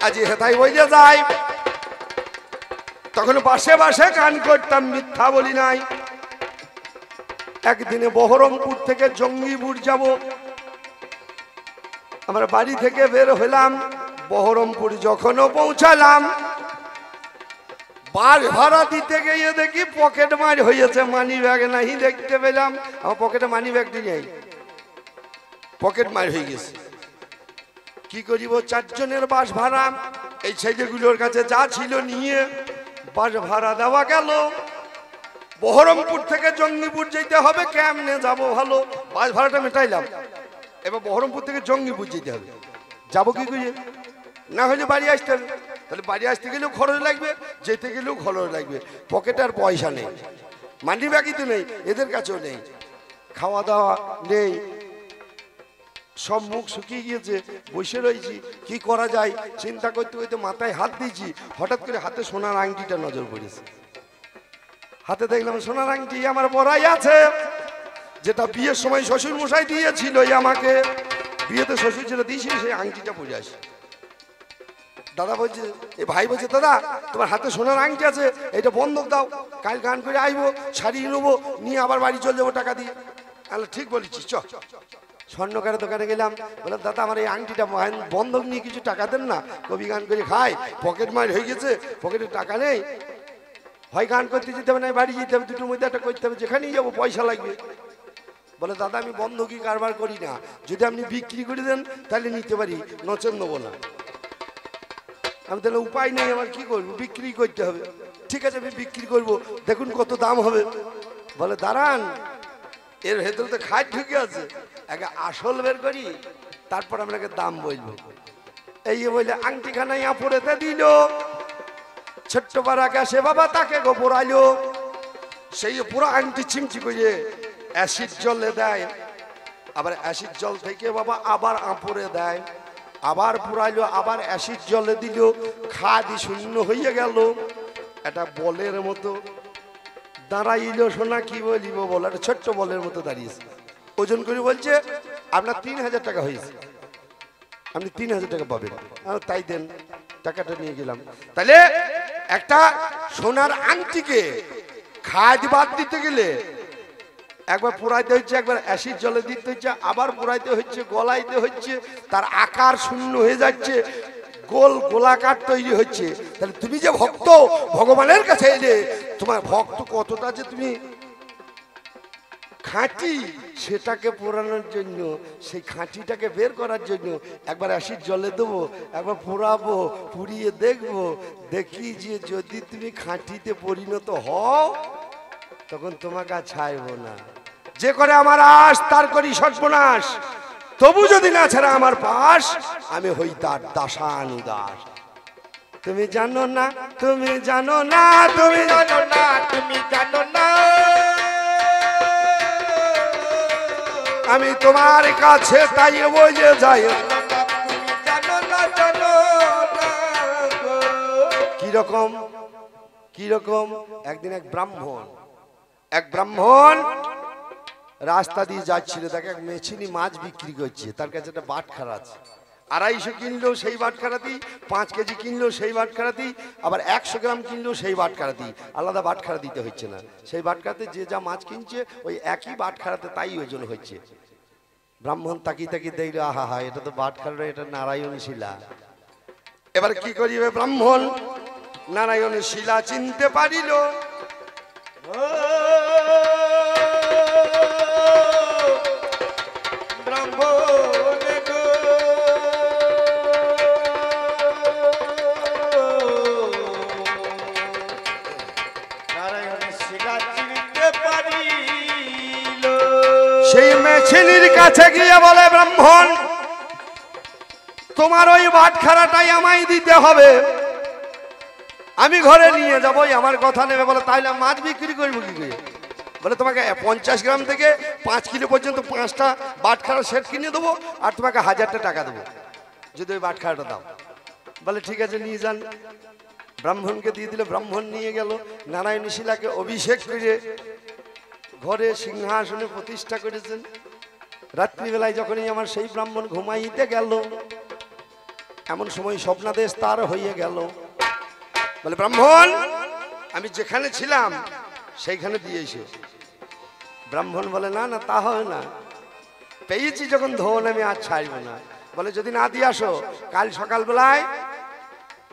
আজ হেতাই বইলে যাই তখন বাসে বাসে গান করতাম মিথ্যা বলি নাই একদিনে বহরমপুর থেকে জঙ্গিপুর যাব আমরা বাড়ি থেকে বের হলাম বহরমপুর যখনও পৌঁছালাম বাস ভাড়া দিতে গিয়ে দেখি পকেট মার হয়েছে মানি ব্যাগ নাই দেখতে পেলাম আমার পকেটে মানি ব্যাগটি নেই পকেট মার হয়ে গেছে কি করিব চারজনের বাস ভাড়া এই ছেলেগুলোর কাছে যা ছিল নিয়ে বাস ভাড়া দেওয়া গেল বহরমপুর থেকে জঙ্গিপুর যেতে হবে কেমনে যাব ভালো বাস ভাড়াটা মেটাইলাম এবার বহরমপুর থেকে জঙ্গিপুর যেতে হবে যাবো কি করে না হলে বাড়ি আসতে হবে তাহলে বাড়ি আসতে গেলেও খরচ লাগবে যেতে গেলেও খরচ লাগবে পকেটে আর পয়সা নেই মানি ব্যাগই তো নেই এদের কাছেও নেই খাওয়া দাওয়া নেই সব মুখ শুকিয়ে গিয়েছে বসে রয়েছি কি করা যায় চিন্তা করতে করতে মাথায় হাত দিয়েছি হঠাৎ করে হাতে সোনার আংটিটা নজর পড়েছে হাতে দেখলাম সোনার আংটি আমার পরাই আছে যেটা বিয়ের সময় শ্বশুর মশাই দিয়েছিল আমাকে বিয়েতে শ্বশুর যেটা দিয়েছিল সেই আংটিটা পরে আসে দাদা বলছে এ ভাই বলছে দাদা তোমার হাতে সোনার আংটি আছে এটা বন্ধক দাও কাল গান করে আইবো ছাড়িয়ে নেবো নিয়ে আবার বাড়ি চলে যাবো টাকা দিয়ে তাহলে ঠিক বলেছিস চ স্বর্ণকারের দোকানে গেলাম বললাম দাদা আমার এই আংটিটা বন্ধক নিয়ে কিছু টাকা দেন না কবি গান করে খাই পকেট মার হয়ে গেছে পকেটে টাকা নেই হয় গান করতে যেতে হবে না বাড়ি যেতে হবে দুটোর মধ্যে একটা করতে হবে যেখানেই যাবো পয়সা লাগবে বলে দাদা আমি বন্ধকি কারবার করি না যদি আপনি বিক্রি করে দেন তাহলে নিতে পারি নচেন নেবো না আমি তাহলে উপায় নেই আমার কি করবো বিক্রি করতে হবে ঠিক আছে আমি বিক্রি করবো দেখুন কত দাম হবে বলে দাঁড়ান এর ভেতরে তো খাট ঢুকে আছে আগে আসল বের করি তারপর আপনাকে দাম বলবো এই বলে আংটিখানা পড়েতে দিল ছোট্ট পাড়া গেছে বাবা তাকে গো পড়াইলো সেই পুরো আংটি চিমচি করে অ্যাসিড জলে দেয় আবার অ্যাসিড জল থেকে বাবা আবার আঁপড়ে দেয় আবার পুরাইলো আবার অ্যাসিড জলে দিল খাদি শূন্য হয়ে গেল এটা বলের মতো দাঁড়াইল সোনা কি বলিব বল একটা ছোট্ট বলের মতো দাঁড়িয়েছে ওজন করে বলছে আপনার 3000 টাকা হয়েছে আপনি 3000 টাকা পাবেন তাই দেন টাকাটা নিয়ে গেলাম তাহলে একটা সোনার আংটিকে খাদ বাদ দিতে গেলে একবার পুরাইতে হচ্ছে একবার অ্যাসিড জলে দিতে হচ্ছে আবার পুরাইতে হচ্ছে গলাইতে হচ্ছে তার আকার শূন্য হয়ে যাচ্ছে গোল গোলাকার তৈরি হচ্ছে তাহলে তুমি যে ভক্ত ভগবানের কাছে এলে তোমার ভক্ত কতটা যে তুমি খাঁটি সেটাকে পোড়ানোর জন্য সেই খাঁটিটাকে বের করার জন্য একবার অ্যাসিড জলে দেবো একবার পোড়াবো পুড়িয়ে দেখবো দেখি যে যদি তুমি খাঁটিতে পরিণত হও তখন তোমাকে আর ছাড়ব না যে করে আমার আশ তার করি সর্বনাশ তবু যদি না ছাড়া আমার পাশ আমি হই তার দাসানুদাস তুমি জানো না তুমি জানো না তুমি জানো না তুমি জানো না আমি তোমার কাছে তাই বলে যাই তুমি জানো না জানো না কিরকম কিরকম একদিন এক ব্রাহ্মণ রাস্তা দিয়ে যাচ্ছিল তাকে এক মেছিনি মাছ বিক্রি করছে তার কাছে একটা বাটখারা আছে 250 কিনলেও সেই বাটখারাতি, 5 কেজি কিনলেও সেই বাটখারাতি, আবার 100 গ্রাম কিনলেও সেই বাটখারাতি, আলাদা বাটখারা দিতে হচ্ছে না। সেই বাটখারাতে যে যা মাছ কিনছে ওই একই বাটখারাতে তাই ওজন হচ্ছে। ব্রাহ্মণ তাকি তাকি দেখল, আহা হা, এটা তো বাটখারা, এটা নারায়ণ শিলা। এবার কি করিবে ব্রাহ্মণ? নারায়ণ শিলা চিনতে পারিল। সেই মেছিনির কাছে গিয়ে বলে, ব্রাহ্মণ তোমার ওই বাটখারাটাই আমায় দিতে হবে, আমি ঘরে নিয়ে যাবো, আমার কথা নেবে। বলে তাইলে মাছ বিক্রি করবো কি করে? বলে তোমাকে 50 গ্রাম থেকে 5 কিলো পর্যন্ত 5টা বাটখারা সেট কিনে দেবো, আর তোমাকে 1000টা টাকা দেবো যদি ওই বাটখারাটা দাও। বলে ঠিক আছে নিয়ে যান। ব্রাহ্মণকে দিয়ে দিল। ব্রাহ্মণ নিয়ে গেল, নারায়ণ শিলাকে অভিষেক করে ঘরে সিংহাসনে প্রতিষ্ঠা করেছেন। রাত্রিবেলায় যখনই আমার সেই ব্রাহ্মণ ঘুমাইতে গেল, এমন সময় স্বপ্নাদেশ তার হয়ে গেল। বলে ব্রাহ্মণ আমি যেখানে ছিলাম সেইখানে দিয়েছে। ব্রাহ্মণ বলে না না, তা হয় না, পেয়েছি যখন ধন আমি আর ছাড়ব না। বলে যদি না দিয়ে আসো, কাল সকালবেলায়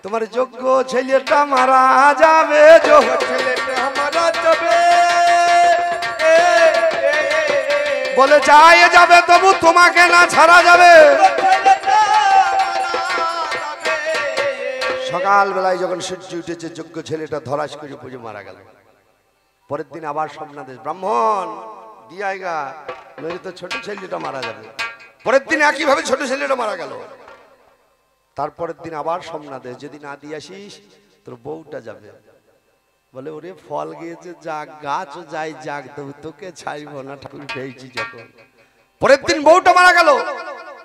তোমার যোগ্য ছেলেটা মারা যাবে, যোগ্য ছেলেটা মারা যাবে। বলে চাই যাবে, তবু তোমাকে না ছাড়া যাবে। সকালবেলায় যখন সূর্য উঠেছে, যোগ্য ছেলেটা ধরাস করে পুজো মারা গেল। পরের দিন আবার স্বপ্নাদেশ, ব্রাহ্মণ দিয়াইগা, নইলে তো ছোট ছেলেটা মারা যাবে। পরের দিন একইভাবে ছোট ছেলেটা মারা গেল। তারপরের দিন আবার স্বপ্নাদেশ, যদি না দিয়ে আসিস তোর বউটা যাবে। বলে ওরে ফল গিয়েছে যাক, গাছও যাই যাক, তবু তোকে ছাড়ব না, ঠাকুর পেয়েছি যখন। পরের দিন বউটা মারা গেল।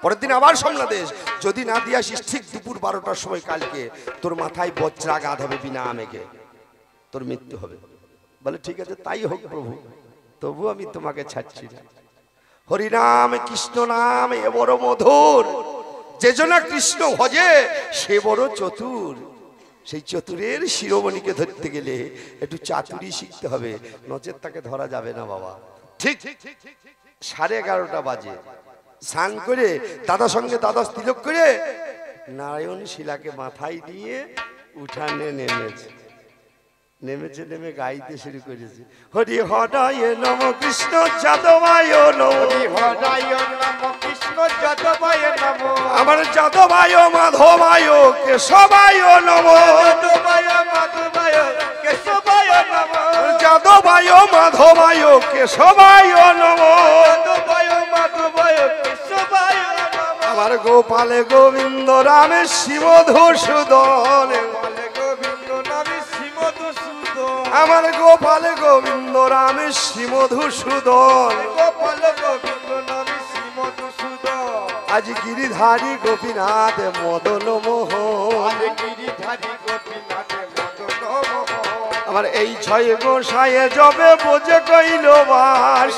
পরের দিন আবার স্বপ্নাদেশ, যদি না দিয়ে আসিস ঠিক দুপুর 12টার সময় কালকে তোর মাথায় বজ্রাঘাত হবে, বিনা আমেকে তোর মৃত্যু হবে। বলে ঠিক আছে তাই হোক প্রভু, তবু আমি তোমাকে ছাড়ছি না। হরিনাম কৃষ্ণ নাম এ বড় মধুর, যে জনা কৃষ্ণ ভজে সে বড় চতুর। সেই চতুরের শিরোমণিকে ধরতে গেলে একটু চাতুরি শিখতে হবে, নচেত তাকে ধরা যাবে না বাবা। ঠিক 11:30 বাজে স্নান করে দাদার সঙ্গে দ্বাদশ তিলক করে নারায়ণ শিলাকে মাথায় নিয়ে উঠানে নেমেছে। নেমে গাইতে শুরু করেছে, হরি হরায় নম কৃষ্ণ যাদবায় নম, হরি হরায় নম কৃষ্ণ যাদবায় নম, আমার যাদবায় মাধবায় কেশবায় নম, যাদবায় মাধবায় কেশবায় নম, যাদবায় মাধবায় কেশবায় নম, যাদবায় মাধবায় কেশবায় নম, আমার গোপালে গোবিন্দ রামে শিবধূসূদন, আমার গোপাল গোবিন্দ রামে শ্রীমধুসূদন, গোপাল গোবিন্দ নামে শ্রীমধুসূদন, আজ গিরিধারী গোপীনাথ মদন মোহন, গিরিধারী গোপীনাথ মদন মোহন, আমার এই 6 গোসাইয়ে যবে বোঝে কইল বাস,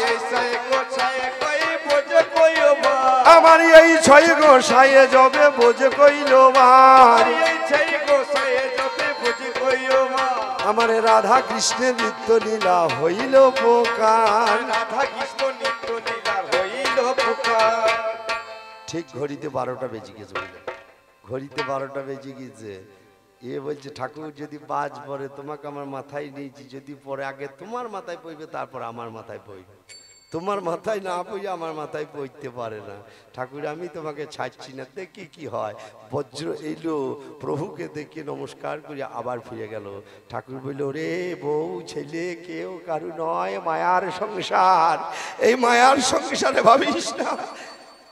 আমার এই 6 গোসাইয়ে যবে বোঝে কইল বাস, আমার রাধা কৃষ্ণের নিত্য লীলা হইল প্রকার, রাধা কৃষ্ণ নিত্য লীলা হইল প্রকার। ঠিক ঘড়িতে 12টা বেজে গেছে, ঘড়িতে 12টা বেজে গেছে। এ বলছে ঠাকুর যদি বাজ পড়ে তোমাকে আমার মাথায় নিয়েছি, যদি পরে আগে তোমার মাথায় পড়বে তারপর আমার মাথায় পড়বে, তোমার মাথায় না পড়ে আমার মাথায় পড়তে পারে না। ঠাকুর আমি তোমাকে ছাড়ছি না, দেখি কি হয়। বজ্র এলো, প্রভুকে দেখে নমস্কার করে আবার ফিরে গেল। ঠাকুর বলল, রে বউ ছেলে কেউ কারু নয়, মায়ার সংসার, এই মায়ার সংসারে ভাবিস না,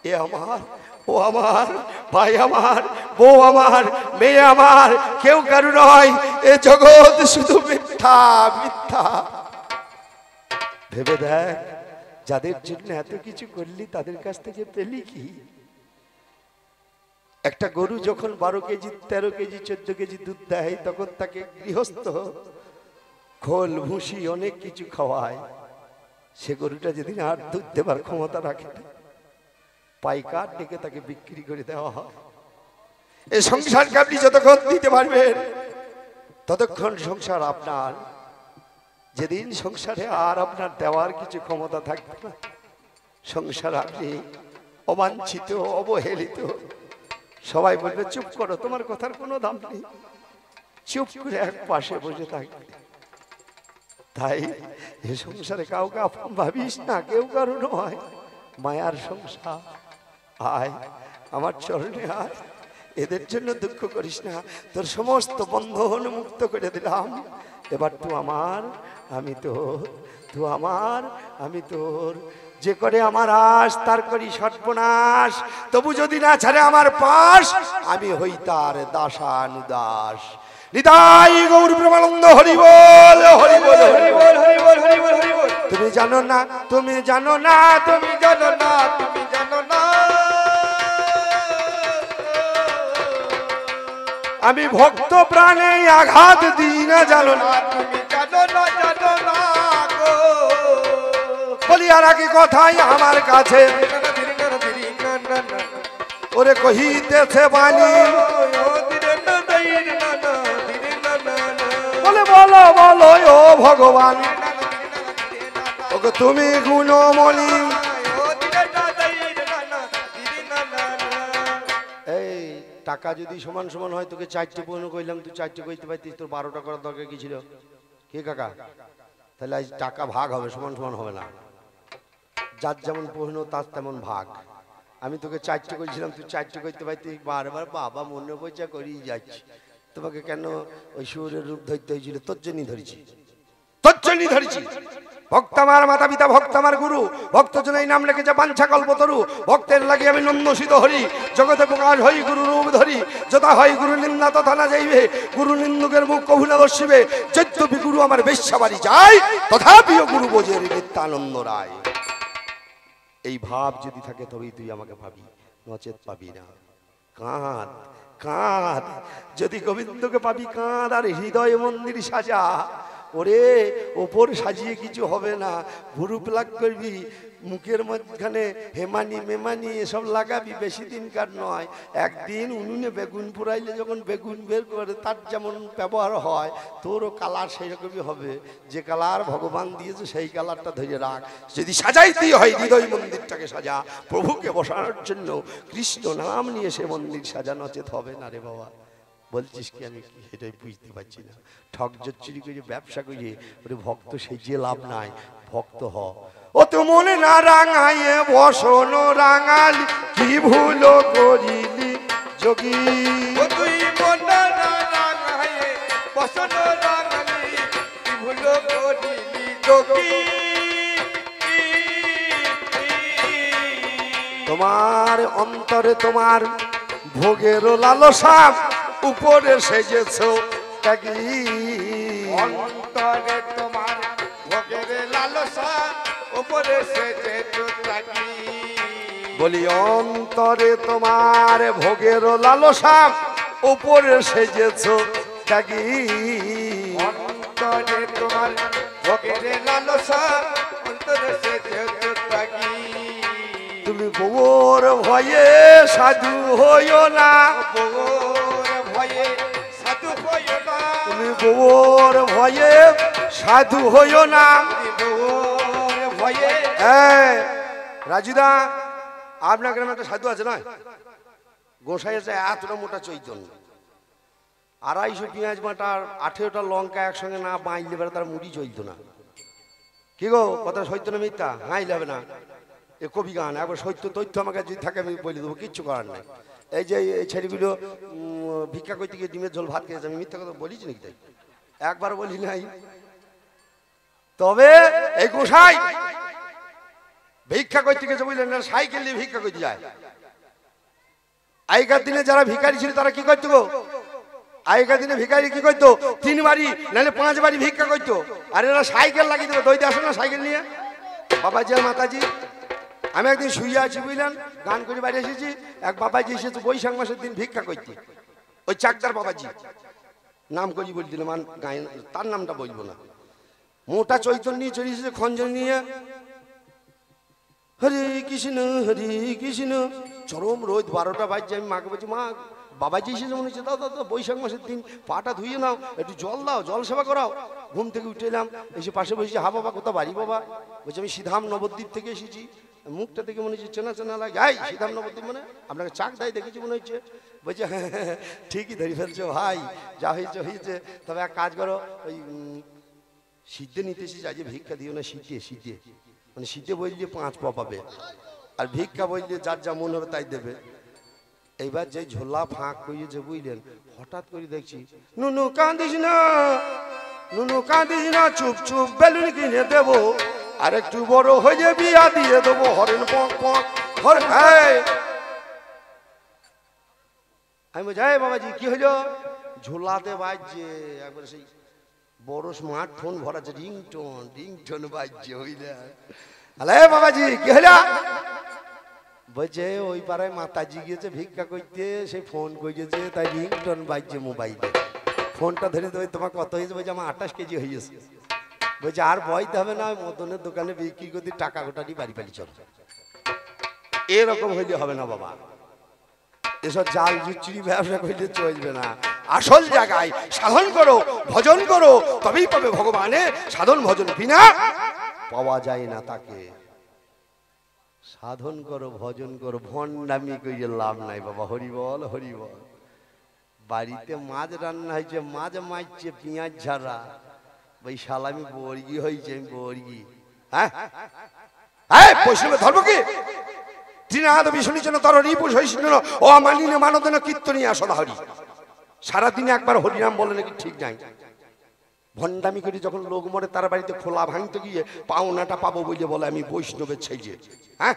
এ আমার, ও আমার, ভাই আমার, বউ আমার, মেয়ে আমার, কেউ কারু নয়, এ জগৎ শুধু মিথ্যা মিথ্যা। ভেবে দেখ, যাদের জন্য এত কিছু করলি তাদের কাছ থেকে পেলি কি? একটা গরু যখন 12 কেজি 13 কেজি 14 কেজি দুধ দেয়, তখন তাকে গৃহস্থ খোল ভুসি অনেক কিছু খাওয়ায়। সে গরুটা যেদিন আর দুধ দেবার ক্ষমতা রাখে, পাইকার ডেকে তাকে বিক্রি করে দেওয়া হয়। এই সংসারকে আপনি যতক্ষণ দিতে পারবেন ততক্ষণ সংসার আপনার। যেদিন সংসারে আর আপনার দেওয়ার কিছু ক্ষমতা থাকবে না, সংসার আপনি অবাঞ্ছিত, অবহেলিত। সবাই বলবে চুপ করো, তোমার কথার কোনো দাম নেই, চুপ করে এক পাশে বসে থাকবে। তাই এ সংসারে কাউকে আপন ভাবিস না, কেউ কারো নয়, মায়ার সংসার। আয় আমার চরণে আয়, এদের জন্য দুঃখ করিস না, তোর সমস্ত বন্ধন মুক্ত করে দিলাম। এবার তুই আমার, আমি তোর, তুই আমার, আমি তোর। যে করে আমার আশ তার করি সর্বনাশ, তবু যদি না ছাড়ে আমার পাশ, আমি হই তার দাসানুদাস। নিতাই গৌর প্রেমানন্দ, হরি বল, হরি বল, হরি বল, হরি বল, হরি বল, হরি বল। তুমি জানো না, তুমি জানো না, তুমি জানো না, তুমি জানো না, আমি ভক্ত প্রাণে আঘাত দিই না, জানো না, তুমি জানো না, জানো না গো। বলি আর কি কথাই আমার কাছে ওরে কহিতেছে বাণী, বলে বলো বলো ও ভগবান, ওকে তুমি গুণমণি। এই টাকা যদি সমান সমান হয়, তোকে 4টে পূর্ণ কইলাম, তুই 4টে কইতে পারতিস, তোর 12টা করার দরকার কি ছিল? কি কাকা? তাহলে আজ টাকা ভাগ হবে, সমান সমান হবে না। যার যেমন পূর্ণ তার তেমন ভাগ। আমি তোকে 4টে কইছিলাম, তুই 4টে কইতে পারতিস, বারবার বাবা মনে পয়সা করিয়ে যাচ্ছি। তোমাকে কেন ওই সুরের রূপ ধরতে হয়েছিল? তোর জন্যই ধরেছি, তোর জন্যই ধরেছি। ভক্ত আমার মাতা পিতা, ভক্ত আমার গুরু, ভক্ত জন এই নাম লেখেছে বাঞ্ছা কল্পতরু। ভক্তের লাগে আমি নন্দসিত হরি, জগতে প্রকাশ হই গুরু রূপ ধরি। যথা হয় গুরু নিন্দা তথা না যাইবে, গুরু নিন্দুকের মুখ কভু না দর্শিবে। যদ্যপি গুরু আমার বেশ্যা বাড়ি যায়, তথাপিও গুরু বোঝের নিত্যানন্দ রায়। এই ভাব যদি থাকে তবেই তুই আমাকে পাবি, নচেত পাবি না। কাঁদ কাঁদ, যদি গোবিন্দকে পাবি কাঁদ, আর হৃদয় মন্দির সাজা। ওরে ওপর সাজিয়ে কিছু হবে না, ভুরু প্লাগ করবি, মুখের মাঝখানে হেমানি মেমানি এসব লাগাবি, বেশি দিনকার নয়। একদিন উনুনে বেগুন পুরাইলে যখন বেগুন বের করে তার যেমন ব্যবহার হয়, তোরও কালার সেই রকমই হবে। যে কালার ভগবান দিয়েছে সেই কালারটা ধরে রাখ। যদি সাজাইতেই হয় হৃদয় মন্দিরটাকে সাজা, প্রভুকে বসানোর জন্য কৃষ্ণ নাম নিয়ে সে মন্দির সাজা, নচেত হবে না রে বাবা। বলছিস কি আমি কি সেটাই বুঝতে পারছি না। ঠক জচ্চুরি করে ব্যবসা করে ওরে ভক্ত সেই যে লাভ নাই, ভক্ত হ। ও তো মনে না রাঙাইয়ে বসন রাঙালি, কি ভুল করিলি যোগী। ও তুই মনে না রাঙাইয়ে বসন রাঙালি, কি ভুল করিলি যোগী। তোমার অন্তরে তোমার ভোগের লালসা, উপরে সেজেছ ত্যাগী। অন্তরে তোমার ভোগের লালসা, উপরে সেজেছ ত্যাগী। বলি অন্তরে তোমার ভোগের লালসা, উপরে সেজেছ ত্যাগী। অন্তরে তোমার ভোগের লালসা, অন্তরে সেজেছ ত্যাগী। তুমি বউর ভয়ে সাধু হইও না, বউর ভয়ে সাধু হইও না, তুমি বউর ভয়ে সাধু হইও না। বউর ভয়ে। রাজুদা, আপনার গ্রামে একটা সাধু আছে নয়? গোসাই আছে এতটা মোটা চৈতন্য, 250 পেঁয়াজ বাটার 18টা লঙ্কা একসঙ্গে না বাইলে বেড়ে তার মুড়ি চলতো না। কি গো, কথা সত্য না মিথ্যা? হাইলে হবে না, এ কবি গান। একবার সত্য তথ্য আমাকে যদি থাকে আমি বলে দেবো, কিচ্ছু করার নাই। এই যে এই ছেলেগুলো ভিক্ষা করতে গিয়ে ডিমের ঝোল ভাত খেয়েছে, আমি মিথ্যা কথা বলিছি নাকি? তাই একবার বলি নাই। তবে এই গোসাই ভিক্ষা করতে গেছে বুঝলেন না, সাইকেল নিয়ে ভিক্ষা করতে যায়। আগেকার দিনে যারা ভিখারি ছিল তারা কি করতো গো? আগেকার দিনে ভিখারি কি করতো? 3 বাড়ি নাহলে 5 বাড়ি ভিক্ষা করতো। আর এরা সাইকেল লাগিয়ে দেবে, দইতে আসো না সাইকেল নিয়ে। বাবাজি আর মাতাজি, আমি একদিন শুয়ে আছি বুঝলেন, গান করে বাড়ি এসেছি। এক বাবাজি এসেছে বৈশাখ মাসের দিন ভিক্ষা করতে, ওই চাকদার বাবাজি, নাম করি বল দিলাম, তার নামটা বলবো না। মোটা চৈতন্য নিয়ে চলে এসেছে, খঞ্জন নিয়ে হরে কৃষ্ণ চরম রোদ, 12টা বাজছে। আমি মাকে বলছি, মা বাবাজি এসেছে মনে হচ্ছে, দাও দাও দাও, বৈশাখ মাসের দিন পাটা ধুয়ে নাও, একটু জল দাও, জল সেবা করাও। ঘুম থেকে উঠে এলাম, এসে পাশে বসেছি। হা বাবা, কোথা বাড়ি বাবা? বলছি আমি সিধাম নবদ্বীপ থেকে এসেছি। মুখটা দেখে মনে হচ্ছে চেনা চেনা লাগে। এই সিধাম নবদ্বীপ মানে? আপনাকে চাক দেয় দেখেছি মনে হচ্ছে। বলছে হ্যাঁ হ্যাঁ ঠিকই ধরে ফেলছো ভাই, যা হয়েছে হয়েছে। তবে এক কাজ করো, ওই সিদ্ধে নিতে এসেছি, আজ ভিক্ষা দিও না। সিদ্ধে সিদ্ধে মানে সিদ্ধে বললে 5 পা পাবে, আর ভিক্ষা বললে যার যা মন হবে তাই দেবে। এইবার যে ঝোলা ফাঁক করিয়েছে বুঝলেন, হঠাৎ করে দেখছি নুনু কাঁদিস না, নুনু কাঁদিস না, চুপ চুপ বেলুন কিনে দেবো, আর একটু বড় হয়ে যে বিয়া দিয়ে দেবো। হরেন পক পক হরেন। আমি বলছি এই বাবাজি কি হইল? ঝোলাতে বাজছে একবার সেই বড় স্মার্টফোন ভরা আছে, রিংটোন রিংটোন বাজছে হইলে। আরে বাবাজি কি হইল? বলছে ওই পাড়ায় মাতাজি গিয়েছে ভিক্ষা করতে, সেই ফোন করেছে, তাই রিংটোন বাজছে মোবাইলে। ফোনটা ধরে দেবে, তোমার কত হয়েছে? বলছে আমার 28 কেজি হয়ে গেছে। বলছে আর বইতে হবে না, মদনের দোকানে বিক্রি করে টাকা গোটাটি বাড়ি বাড়ি চল। এরকম হইলে হবে না বাবা, এসব জাল জুচুরি ব্যবসা করলে চলবে না। আসল জায়গায় সাধন করো, ভজন করো, তবেই পাবে ভগবানের। সাধন ভজন বিনা পাওয়া যায় না তাকে। সাধন করো, ভজন করো, ভণ্ডামি করে লাভ নাই বাবা। হরি বল হরি বল। বাড়িতে মাছ রান্না হয়েছে, মাছ মারছে পেঁয়াজ ঝাড়া, ওই সালামি বর্গি হয়েছে, আমি বর্গি। হ্যাঁ বৈষ্ণবের ধর্ম কি? ও মানিনে মানদেন কীর্তনিয়া সদা হরি। সারাদিনে একবার হরিনাম বলে নাকি ঠিক নাই। ভণ্ডামি করে যখন লোক মরে তার বাড়িতে খোলা ভাঙতে গিয়ে পাওনাটা পাবো বলে বলে আমি বৈষ্ণবের ছেলে। হ্যাঁ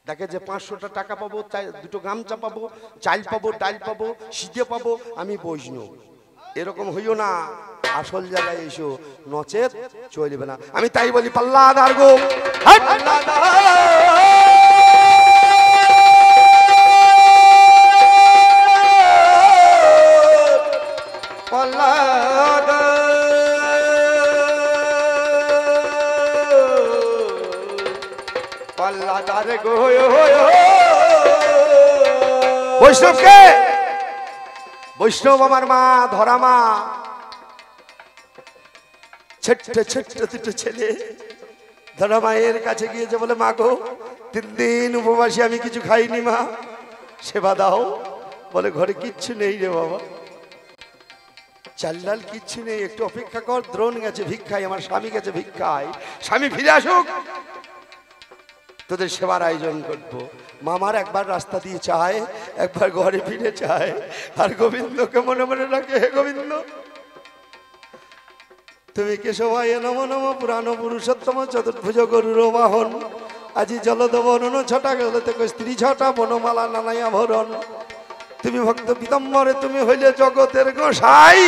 দেখে যে 500টা টাকা পাবো, দুটো গামছা পাবো, চাল পাবো, ডাল পাবো, সিদ্ধে পাবো, আমি বৈষ্ণব। এরকম হইও না, আসল জায়গায় এসো, নচেত চলবে না। আমি তাই বলি পাল্লাদার গো, পাল্লাদার গো বৈষ্ণবকে। বৈষ্ণব আমার মা, ধরা মা। ছোট্ট ছোট্ট দুটো ছেলে ধরা মায়ের কাছে গিয়েছে, বলে মা গো 3 দিন উপবাসী, আমি কিছু খাইনি মা, সেবা দাও। বলে ঘরে কিচ্ছু নেই রে বাবা, চাল ডাল কিচ্ছু নেই, একটু অপেক্ষা কর। দ্রোণ গেছে ভিক্ষায়, আমার স্বামী গেছে ভিক্ষায়, স্বামী ফিরে আসুক, তোদের সেবার আয়োজন করবো। মামার একবার রাস্তা দিয়ে চায়, একবার ঘরে ফিরে চায়, আর গোবিন্দকে মনে মনে রাখে, হে গোবিন্দ তুমি কেশবায় নম নম পুরাণ পুরুষোত্তম চতুর্ভুজ গরুর বাহন, আজি জলদ বরণ ছটা গলতে স্ত্রী ছটা বনমালা নানাই আভরণ। তুমি ভক্ত পিতাম্বরে, তুমি হইলে জগতের গোসাই,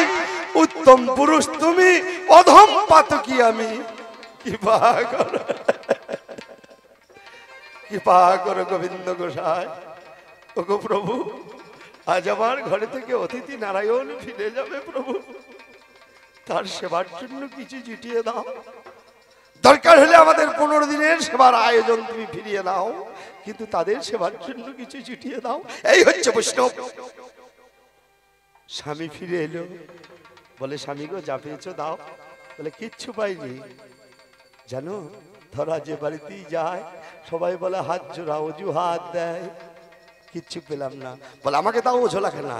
উত্তম পুরুষ তুমি, অধম পাতকি আমি। কৃপা করো, কৃপা করো গোবিন্দ গোসাই। ওগো প্রভু, আজ আমার ঘরে থেকে অতিথি নারায়ণ ফিরে যাবে প্রভু, তার সেবার জন্য কিছু জুটিয়ে দাও। দরকার হলে আমাদের 15 দিনের সেবার আয়োজন তুমি ফিরিয়ে দাও, কিন্তু তাদের সেবার জন্য কিছু জুটিয়ে দাও। এই হচ্ছে বৈষ্ণব। স্বামী ফিরে এলো, বলে স্বামী গো যা পেয়েছো দাও। বলে কিচ্ছু পাইনি জানো, ধরা যে বাড়িতেই যায় সবাই বলে হাত জোড়া, অজু হাত দেয়, কিচ্ছু পেলাম না। বলে আমাকে দাও ঝোলাখানা।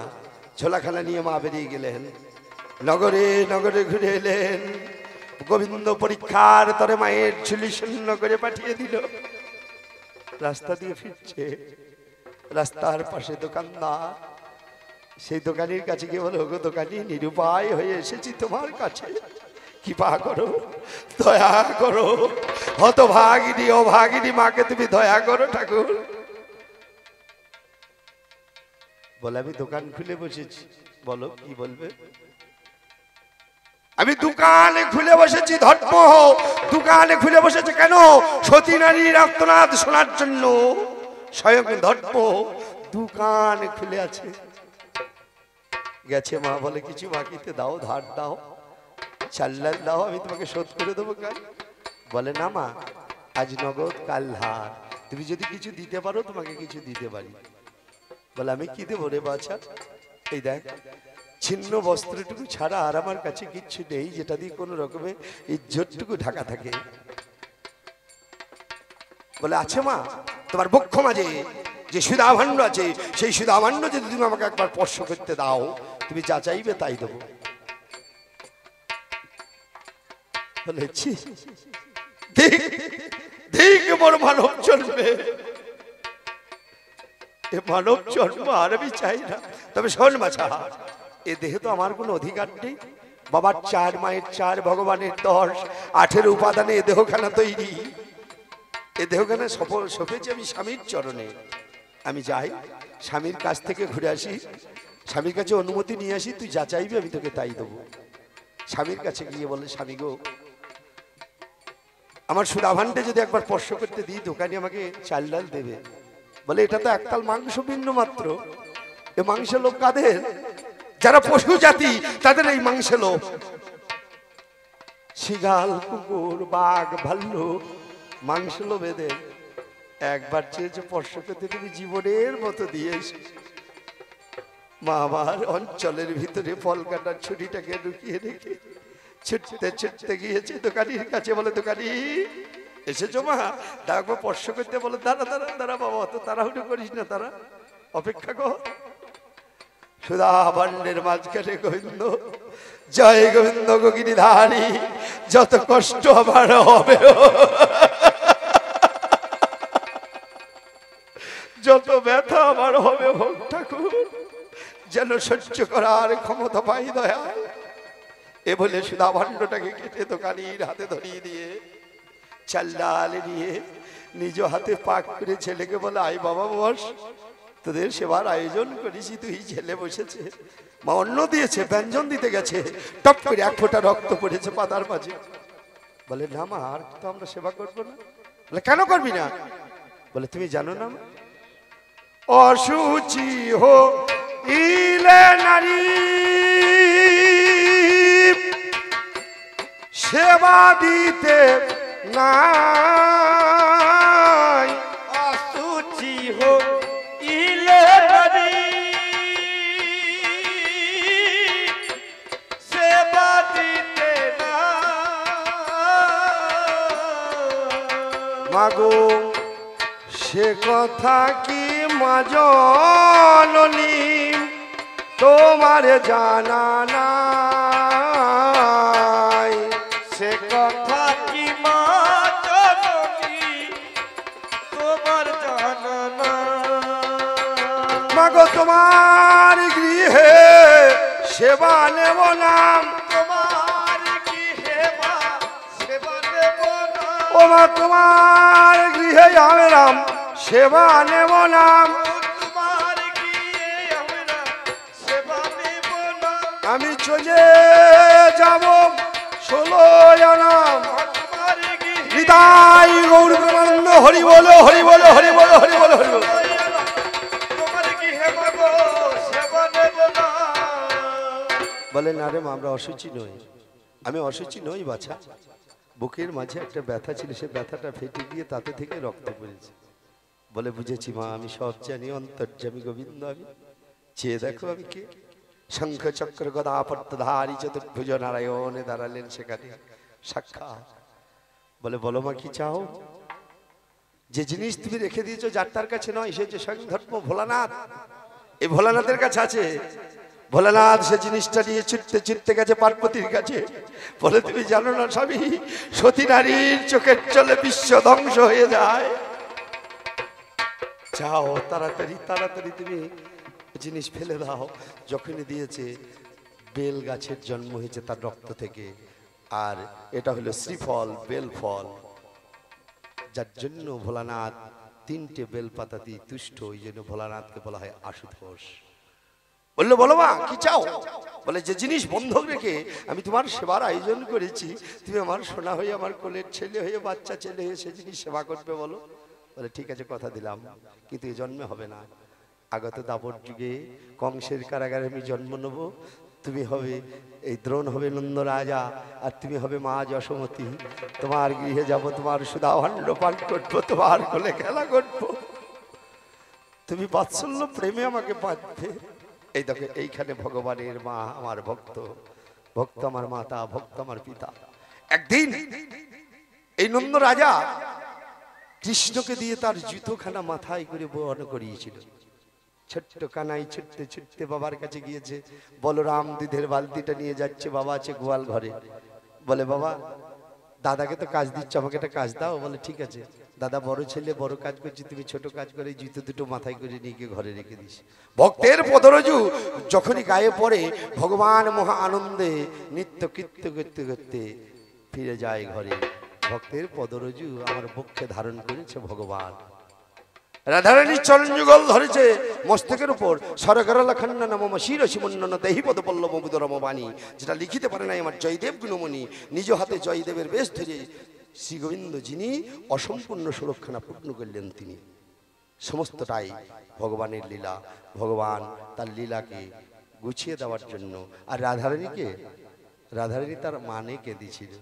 ঝোলাখানা নিয়ে মা বেরিয়ে গেলেন, নগরে নগরে ঘুরে এলেন। গোবিন্দ পরীক্ষার তরে মায়ের ঝুলি শূন্য করে পাঠিয়ে দিল। রাস্তা দিয়ে ফিরছে, রাস্তার পাশে দোকানদার, সেই দোকানির কাছে গিয়ে বলে ওগো দোকানি, নিরুপায় হয়ে এসেছি তোমার কাছে, কৃপা করো, দয়া করো, হতভাগিনী অভাগিনী মাকে তুমি দয়া করো ঠাকুর। বলে আমি দোকান খুলে বসেছি। বলো কি বলবে? আমি দোকানে খুলে বসেছি। ধর্ম দোকানে খুলে বসেছে কেন? সতী নারীর আর্তনাদ শোনার জন্য। স্বয়ং ধর্ম দোকান খুলে আছে। গেছে মা, বলে কিছু বাকিতে দাও, ধার দাও, চাল ডাল দাও, আমি তোমাকে শোধ করে দেবো কাল। বলে না মা, আজ নগদ কাল ধার। তুমি যদি কিছু দিতে পারো তোমাকে কিছু দিতে পারি। বলে আমি কি দেবো রে বাছা? এই দেখ, ছিন্ন বস্ত্রটুকু ছাড়া আর আমার কাছে কিচ্ছু নেই যেটা দিয়ে কোনো রকমের ইজ্জতটুকু ঢাকা থাকে। বলে আছে মা, তোমার বক্ষ মাঝে যে সুধাভাণ্ড আছে, সেই সুধাভাণ্ড যদি তুমি আমাকে একবার স্পর্শ করতে দাও, তুমি যা চাইবে তাই দেবো। বলেছি ঠিক বড় মানব জন্মে, এ মানব জন্ম আর আমি চাই না। তবে শোন বাছা, এ দেহে তো আমার কোনো অধিকার নেই। বাবার 4, মায়ের 4, ভগবানের 10, 18 উপাদানে এ দেহখানা তৈরি। এ দেহখানা সপেছি আমি স্বামীর চরণে। আমি যাই, স্বামীর কাছ থেকে ঘুরে আসি, স্বামীর কাছে অনুমতি নিয়ে আসি, তুই যা চাইবি আমি তোকে তাই দেবো। স্বামীর কাছে গিয়ে বলে, স্বামী গো, আমার সুধাভাণ্ডে যদি একবার স্পর্শ করতে দিই, দোকানি আমাকে চাল ডাল দেবে। বলে এটা তো একতাল মাংস বিন্দু মাত্র। এ মাংস লোভ কাদের? যারা পশু জাতি তাদের এই মাংস লোভ। শিগাল, কুকুর, বাঘ, ভাল্লুক মাংস লোভ এদের। একবার চেয়েছে স্পর্শ করতে, তুমি জীবনের মতো দিয়েছ। মা আমার অঞ্চলের ভিতরে ফল কাটার ছুরিটাকে ঢুকিয়ে রেখে ছুটতে ছুটতে গিয়েছে দোকানির কাছে। বলে, দোকানি এসেছো মা? ডাকবো স্পর্শ করতে। বলে, দাঁড়া দাঁড়া দাঁড়া বাবা, অত তাড়াহুড়ো করিস না, তারা অপেক্ষা কর। সুধাভাণ্ডের মাঝখানে গোবিন্দ, জয় গোবিন্দ গগিনীধারী, যত কষ্ট আমার হবে, যত ব্যথা আমার হবে হোক ঠাকুর, যেন সহ্য করার ক্ষমতা পাই দয়া। এ বলে সুধাভাণ্ডটাকে কেটে দোকানির হাতে ধরিয়ে দিয়ে চাল ডাল নিয়ে নিজ হাতে পাক করে ছেলেকে বলে, আই বাবা বস, তোদের সেবার আয়োজন করেছি, তুই ছেলে বসেছে। মা অন্ন দিয়েছে, ব্যঞ্জন দিতে গেছে, টপ করে 1 ফোঁটা রক্ত পড়েছে পাতার মাঝে। বলে, না মা, আর তো আমরা সেবা করবো না। বলে, কেন করবি না? বলে, তুমি জানো না অসুচি হো ইলে নারী সেবা দিতে নাই। অসুচি হো ইলে নারী সেবা দিতে নাই। মাগো সে কথা কি মা জননী তোমার জানা নাই? সে কথা কি মা জননী তোমার জানা নাই। মাগো তোমার গৃহে সেবা নেব নাম, তোমার গৃহে মা সেবা নেব না। ও মা তোমার গৃহে রাম সেবা নেব নাম। তোমার গৃহে আমরা সেবা নেব না। আমি চলে যাব 16 আনাম। তোমার গৃহে হৃদয় গৌর প্রেমানন্দ, হরি বলো হরি বলো হরি বলো হরি বলো হরি বলো। তোমার গৃহে মাগো সেবা নেব না। বলে, না রে মা, আমরা অসুচি নই। আমি অসুচি নই বাছা, বুকের মাঝে একটা ব্যথা ছিল, সে ব্যথাটা ফেটে গিয়ে তাতে থেকে রক্ত পড়েছে। বলে, বুঝেছি মা, আমি সব জানি, অন্তর্যামী গোবিন্দ আমি। চেয়ে দেখো আমি কে। শঙ্খ চক্র গদা পদ্মধারী চতুর্ভুজ নারায়ণে দাঁড়ালেন সেখানে সাক্ষাৎ। বলে, বলো মা, কি চাও? যে জিনিস তুমি রেখে দিয়েছো যার তার কাছে নয়, সে যে স্বয়ং ধর্ম ভোলানাথ, এই ভোলানাথের কাছে আছে। ভোলানাথ সে জিনিসটা নিয়ে ছুটতে ছুটতে গেছে পার্বতীর কাছে। বলে, তুমি জানো না স্বামী, সতী নারীর চোখের চলে বিশ্ব ধ্বংস হয়ে যায়। যাও তাড়াতাড়ি তাড়াতাড়ি তুমি জিনিস ফেলে দাও। যখনই দিয়েছে, বেল গাছের জন্ম হয়েছে তার রক্ত থেকে, আর এটা হলো শ্রীফল, বেল ফল, যার জন্য ভোলানাথ 3টে বেলপাতা দিয়ে তুষ্ট। ওই জন্য ভোলানাথকে বলা হয় আশুতোষ। বললো, বলো মা, কি চাও? বলে, যে জিনিস বন্ধক রেখে আমি তোমার সেবার আয়োজন করেছি, তুমি আমার সোনা হয়ে, আমার কোলের ছেলে হয়ে, বাচ্চা ছেলে হয়ে সে জিনিস সেবা করবে, বলো। বলে, ঠিক আছে, কথা দিলাম, কিন্তু এ জন্মে হবে না। আগত দাপর যুগে কংসের কারাগারে আমি জন্ম নেব, তুমি হবে এই দ্রোণ হবে নন্দ রাজা, আর তুমি হবে মা যশোমতী। তোমার গৃহে যাব, তোমার সুধা ভাণ্ড পান করবো, তোমার কোলে খেলা করবো, তুমি বাৎসল্য প্রেমে আমাকে বাঁধবে। এই দেখো এইখানে ভগবানের মা আমার ভক্ত, ভক্ত আমার মাতা, ভক্ত আমার পিতা। একদিন এই নন্দ রাজা কৃষ্ণকে দিয়ে তার জুতোখানা মাথায় করে বহন করিয়েছিল। ছোট্ট কানাই ছুটতে ছুটতে বাবার কাছে গিয়েছে। বলরাম দুধের বালতিটা নিয়ে যাচ্ছে, বাবা আছে গোয়াল ঘরে। বলে বাবা, দাদাকে তো কাজ দিচ্ছ, আমাকে একটা কাজ দাও। বলে ঠিক আছে। দাদা বড় ছেলে, বড় কাজ করছি, তুমি ছোট কাজ করে জুতো দুটো মাথায় করে নিয়ে গিয়ে ঘরে রেখে দিস। ভক্তের পদরজু যখনই গায়ে পড়ে, ভগবান মহা আনন্দে নৃত্য কীর্ত করতে করতে ফিরে যায় ঘরে। ভক্তের পদরজু আমার বক্ষে ধারণ করেছে ভগবান। রাধারানীর চরণ যুগল ধরেছে মস্তকের উপর। সরগরল খন্ডন মম শির শিমন্নন দেহি পদ পল্লব মুদরম বাণী, যেটা লিখিতে পারে নাই আমার জয়দেব গুণমণি। নিজ হাতে জয়দেবের বেশ ধরে শ্রী গোবিন্দ যিনি অসম্পূর্ণ সুরক্ষানা পূর্ণ করলেন, তিনি সমস্তটাই ভগবানের লীলা। ভগবান তার লীলাকে গুছিয়ে দেওয়ার জন্য। আর রাধারানীকে, রাধারানী তার মানে কেঁদেছিল,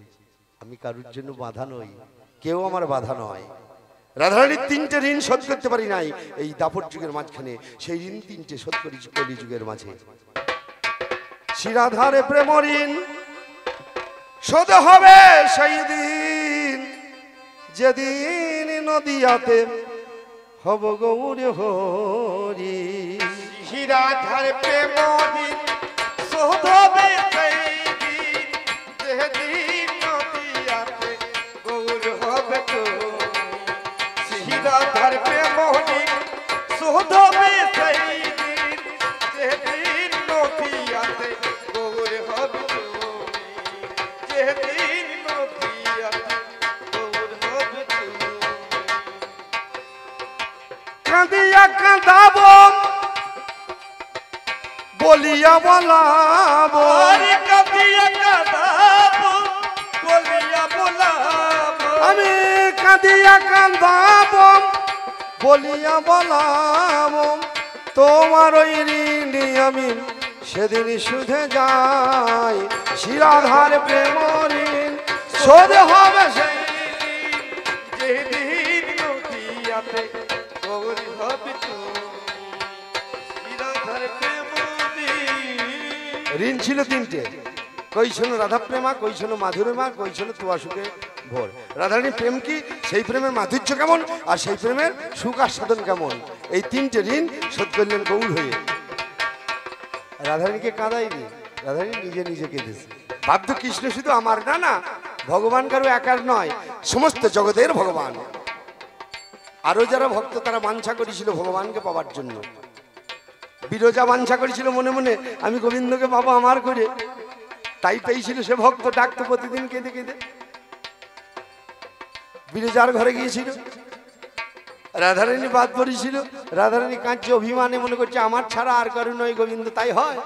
আমি কারুর জন্য বাধা নই, কেউ আমার বাধা নয়। রাধারানীর তিনটে ঋণ শোধ করতে পারি নাই এই দাপট যুগের মাঝখানে, সেই ঋণ তিনটে শোধ করি কলি যুগের মাঝে। শ্রী রাধারে প্রেম ঋণ শোধ হবে সেই দিন, যেদিন নদিয়াতে হব গৌর হরি। শ্রী রাধার প্রেম ঋণ শোধ হবে সেই দিন, যেদিন নদিয়াতে গৌর হবে তুমি। শ্রী রাধার প্রেম ঋণ শোধ হবে সেই দিন, যেদিন নদিয়াতে গৌর হবে তুমি। যেদিন নদিয়াতে গৌর হবে তুমি। কাঁদিয়া কাঁদাব বলিয়া বলাবো, কাঁদিয়া কাঁদাবো বলিয়া বলাবো, আমি কাঁদিয়া কাঁদাব বলিয়া বলাবো। তোমার ওই ঋণী আমি সেদিন শুধে যাই। শ্রী রাধার প্রেম ঋণ শোধ হবে সেই যেদিন নদিয়াতে গৌর হবে তুমি। শ্রী রাধার প্রেম ঋণ ছিল তিনটে, কই শোনো রাধা প্রেমা, কই শোনো মাধুরীমা, কই শোনো তুয়া সুখে ভোর। রাধারানীর প্রেম কি, সেই প্রেমের মাধুর্য কেমন, আর সেই প্রেমের সুখ আস্বাদন কেমন, এই তিনটে ঋণ শোধ করলেন গৌর হয়ে। রাধারানীকে কাঁদাইনি, রাধারানী নিজে নিজে কেঁদেছে। ভাবতো কৃষ্ণ শুধু আমার, না না, ভগবান কারো একার নয়, সমস্ত জগতের ভগবান। আরো যারা ভক্ত তারা বাঞ্ছা করেছিল ভগবানকে পাওয়ার জন্য। বিরজা বাঞ্ছা করেছিল মনে মনে, আমি গোবিন্দকে পাবো আমার করে, তাই পেয়েছিল সে ভক্ত। ডাকতো প্রতিদিন কেঁদে কেঁদে, বিরজার ঘরে গিয়েছিল। রাধারানী বাদ পড়েছিল, রাধারানী কাঁদছে অভিমানে, মনে করছে আমার ছাড়া আর কারো নয় গোবিন্দ। তাই হয়,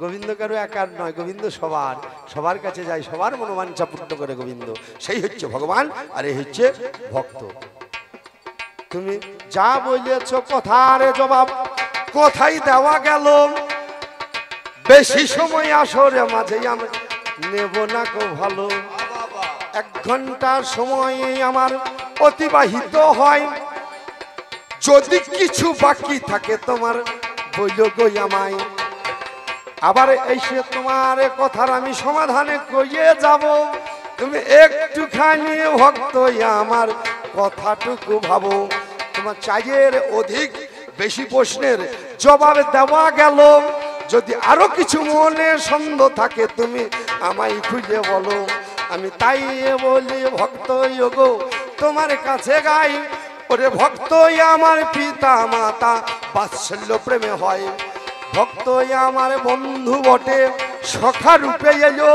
গোবিন্দ কারো একার নয়, গোবিন্দ সবার, সবার কাছে যায়, সবার মনোবাঞ্ছা পূর্ণ করে গোবিন্দ। সেই হচ্ছে ভগবান, আর এই হচ্ছে ভক্ত। তুমি যা বলেছ কথার জবাব কোথায় দেওয়া গেল, বেশি সময় আসরে মাঝে আমি নেব না কো ভালো। 1 ঘন্টা সময় আমার অতিবাহিত হয়, যদি কিছু বাকি থাকে তোমার বইল গো আমায়। আবার এসে তোমার কথার আমি সমাধানে কইয়ে যাব, তুমি একটুখানি ভক্ত আমার কথাটুকু ভাবো। তোমার চাইয়ের অধিক বেশি প্রশ্নের জবাব দেওয়া গেল, যদি আরো কিছু মনে সন্দেহ থাকে তুমি আমায় খুঁজে বলো। আমি তাই বলি ভক্ত গো তোমার কাছে গাই, ওরে ভক্ত আমার পিতা মাতা বাৎসল্য প্রেমে হয়। ভক্ত আমার বন্ধু বটে সখা রূপে এলো,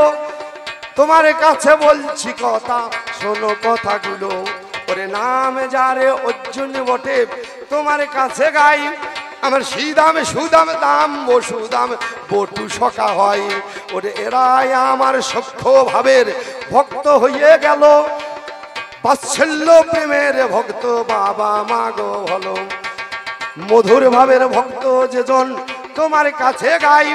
তোমার কাছে বলছি কথা শোনো কথাগুলো। ওরে নাম যারে অর্জুন বটে তোমার কাছে গাই, আমার শ্রীদামে সুদাম দাম বসুদাম বটু সখা হয়। ওরে এরাই আমার সখ্য ভাবের ভক্ত হয়ে গেল, বাৎসল্য প্রেমের ভক্ত বাবা মা গো ভালো। মধুর ভাবের ভক্ত যেজন তোমার কাছে গাই,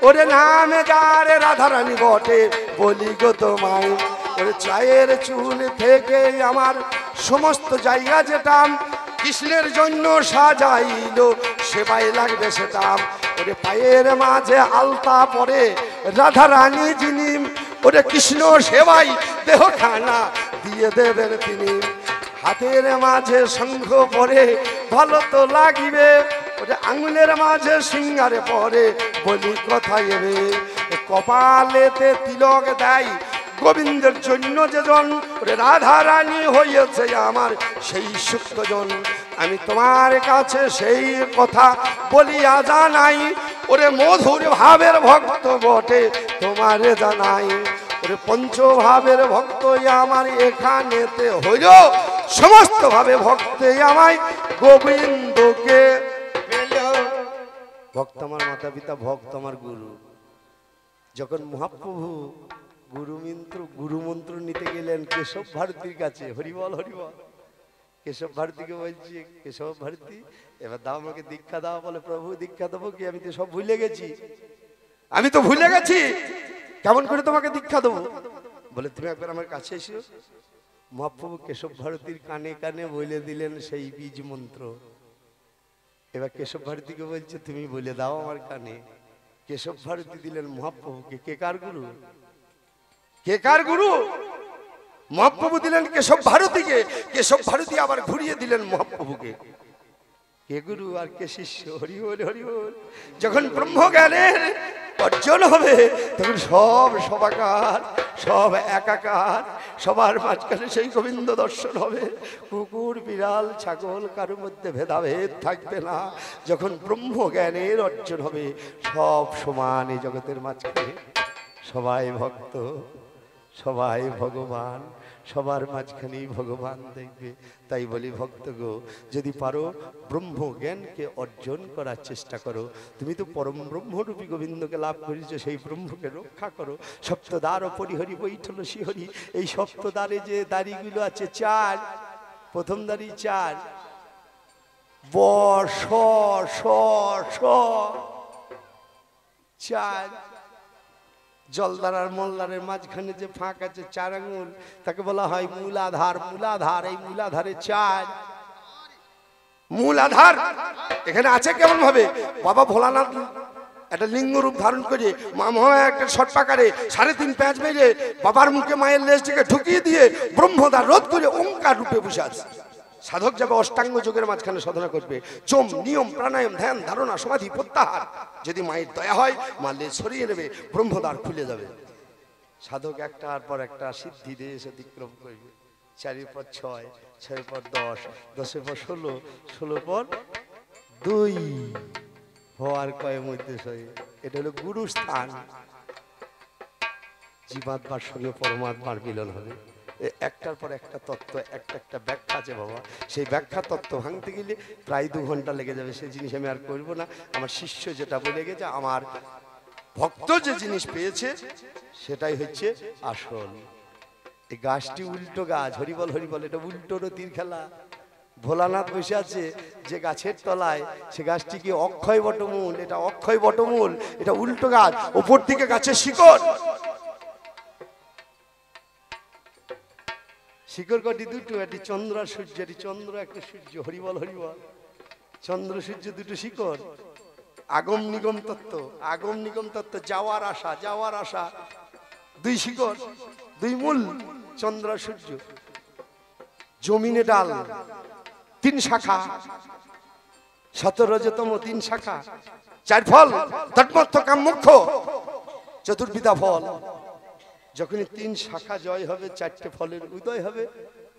ওরে নামে যার রাধারানী বটে বলি গো তোমায়। ওরে চায়ের চুল থেকে আমার সমস্ত জায়গা যেতাম কৃষ্ণের জন্য সাজাইলো সেবাই লাগবে সেটা। ওরে পায়ের মাঝে আলতা পরে রাধারানী যিনি ওরে কৃষ্ণ সেবাই দেহখানা দিয়ে দেবেন তিনি। হাতের মাঝে শঙ্খ পরে ভালো তো লাগিবে ওরে আঙুলের মাঝে সিঙ্গারে পরে বলি কোথায় এবে। কপালেতে তিলক দেয় গোবিন্দের জন্য যেজন ওরে রাধারানী হয়েছে আমার সেই সুক্তজন। আমি তোমার কাছে সেই কথা বলিয়া জানাই ওরে মধুর ভাবের ভক্ত বটে তোমারে জানাই। ওরে পঞ্চভাবের ভক্ত আমার এখানেতে হইল সমস্ত ভাবে ভক্তে আমায় গোবিন্দকে পেল। ভক্ত আমার মাতা পিতা, ভক্ত আমার গুরু। যখন মহাপ্রভু গুরু মন্ত্র নিতে গেলেন কেশব ভারতীর কাছে, হরিবল হরিবল, কেশব ভারতীকে বলছি কেশব ভারতী এবার দাও আমাকে দীক্ষা দাও। বলে প্রভু দীক্ষা দেবো কি, আমি তো সব ভুলে গেছি, আমি তো ভুলে গেছি, কেমন করে তোমাকে দীক্ষা দেবো? বলে তুমি একবার আমার কাছে এসো। মহাপ্রভু কেশব ভারতীর কানে কানে বলে দিলেন সেই বীজ মন্ত্র। এবার কেশব ভারতীকে বলছে তুমি বলে দাও আমার কানে। কেশব ভারতী দিলেন মহাপ্রভুকে। কে কার গুরু? কে কার গুরু? মহাপ্রভু দিলেন কেশব ভারতীকে। কেশব ভারতী আবার ঘুরিয়ে দিলেন মহাপ্রভুকে। কে গুরু আর কে শিষ্য? হরি বল হরি বল। যখন ব্রহ্মজ্ঞানের অর্জন হবে তখন সব সবাকার, সব একাকার, সবার মাঝখানে সেই গোবিন্দ দর্শন হবে। কুকুর বিড়াল ছাগল কারোর মধ্যে ভেদাভেদ থাকবে না। যখন ব্রহ্মজ্ঞানের অর্জন হবে সব সমান এই জগতের মাঝখানে, সবাই ভক্ত, সবাই ভগবান, সবার মাঝখানেই ভগবান দেখবে। তাই বলি ভক্ত গো, যদি পারো ব্রহ্ম জ্ঞানকে অর্জন করার চেষ্টা করো। তুমি তো পরম ব্রহ্মরূপী গোবিন্দকে লাভ করেছো, সেই ব্রহ্মকে রক্ষা করো। সপ্তদ্বার ও পরিহরি বৈঠল শিহরি, এই সপ্তদ্বারে যে দাড়িগুলো আছে চার, প্রথম দাড়ি চার, ব স স স চার। জলদার মল্লারের মাঝখানে যে ফাঁক আছে চার আঙুল, তাকে বলা হয় মূলাধার। মূলাধার, এই মূলাধারে চার, মূলাধার এখানে আছে কেমন ভাবে? বাবা ভোলানাথ একটা লিঙ্গ রূপ ধারণ করে মা একটা সটপাকারে 3.5 প্যাঁচ মেরে বাবার মুখে মায়ের লেজটিকে ঢুকিয়ে দিয়ে ব্রহ্মদ্বার রোধ করে ওঙ্কার রূপে বসে আছে। সাধক যাবে অষ্টাঙ্গ যোগের মাঝখানে সাধনা করবে, চোম নিয়ম প্রাণায়াম ধ্যান ধারণা সমাধি প্রত্যাহার। যদি মায়ের দয়া হয় মা লেজ সরিয়ে নেবে, ব্রহ্মদ্বার খুলে যাবে। সাধক একটার পর একটা সিদ্ধি দিয়ে এসে অতিক্রম করবে। 4 পর 6, 6 পর 10, 10 পর 16, 16 পর 2 হওয়ার কয়ের মধ্যে সয়ে। এটা হলো গুরু স্থান। জীবাত্মার সঙ্গে পরমাত্মার মিলন হবে। একটার পর একটা তত্ত্ব, একটা ব্যাখ্যা আছে বাবা। সেই ব্যাখ্যা তত্ত্ব ভাঙতে গেলে প্রায় 2 ঘন্টা লেগে যাবে। সেই জিনিস আমি আর করবো না। আমার শিষ্য যেটা বলে গেছে, আমার ভক্ত যে জিনিস পেয়েছে সেটাই হচ্ছে আসল। এই গাছটি উল্টো গাছ, হরিবল হরিবল, এটা উল্টো রতির খেলা। ভোলানাথ বসে আছে যে গাছের তলায়, সে গাছটি কি অক্ষয় বটমূল, এটা অক্ষয় বটমূল, এটা উল্টো গাছ। ওপর দিকে গাছের শিকড়, শিকড় কটি দুটো, একটি চন্দ্র আর সূর্য, একটি চন্দ্র একটা সূর্য, হরিবল হরিবল। চন্দ্র সূর্য দুটো শিকড়। আগম নিগম তত্ত্ব, আগম নিগম তত্ত্ব, যাওয়ার আশা, যাওয়ার আশা, 2 শিকড় 2 মূল, চন্দ্র সূর্য। জমিনে ডাল 3 শাখা, 17তম 3 শাখা, 4 ফল, তন্মত্ত কাম মুখ্য, চতুর্বিধা ফল। যখনই 3 শাখা জয় হবে, 4টে ফলের উদয় হবে,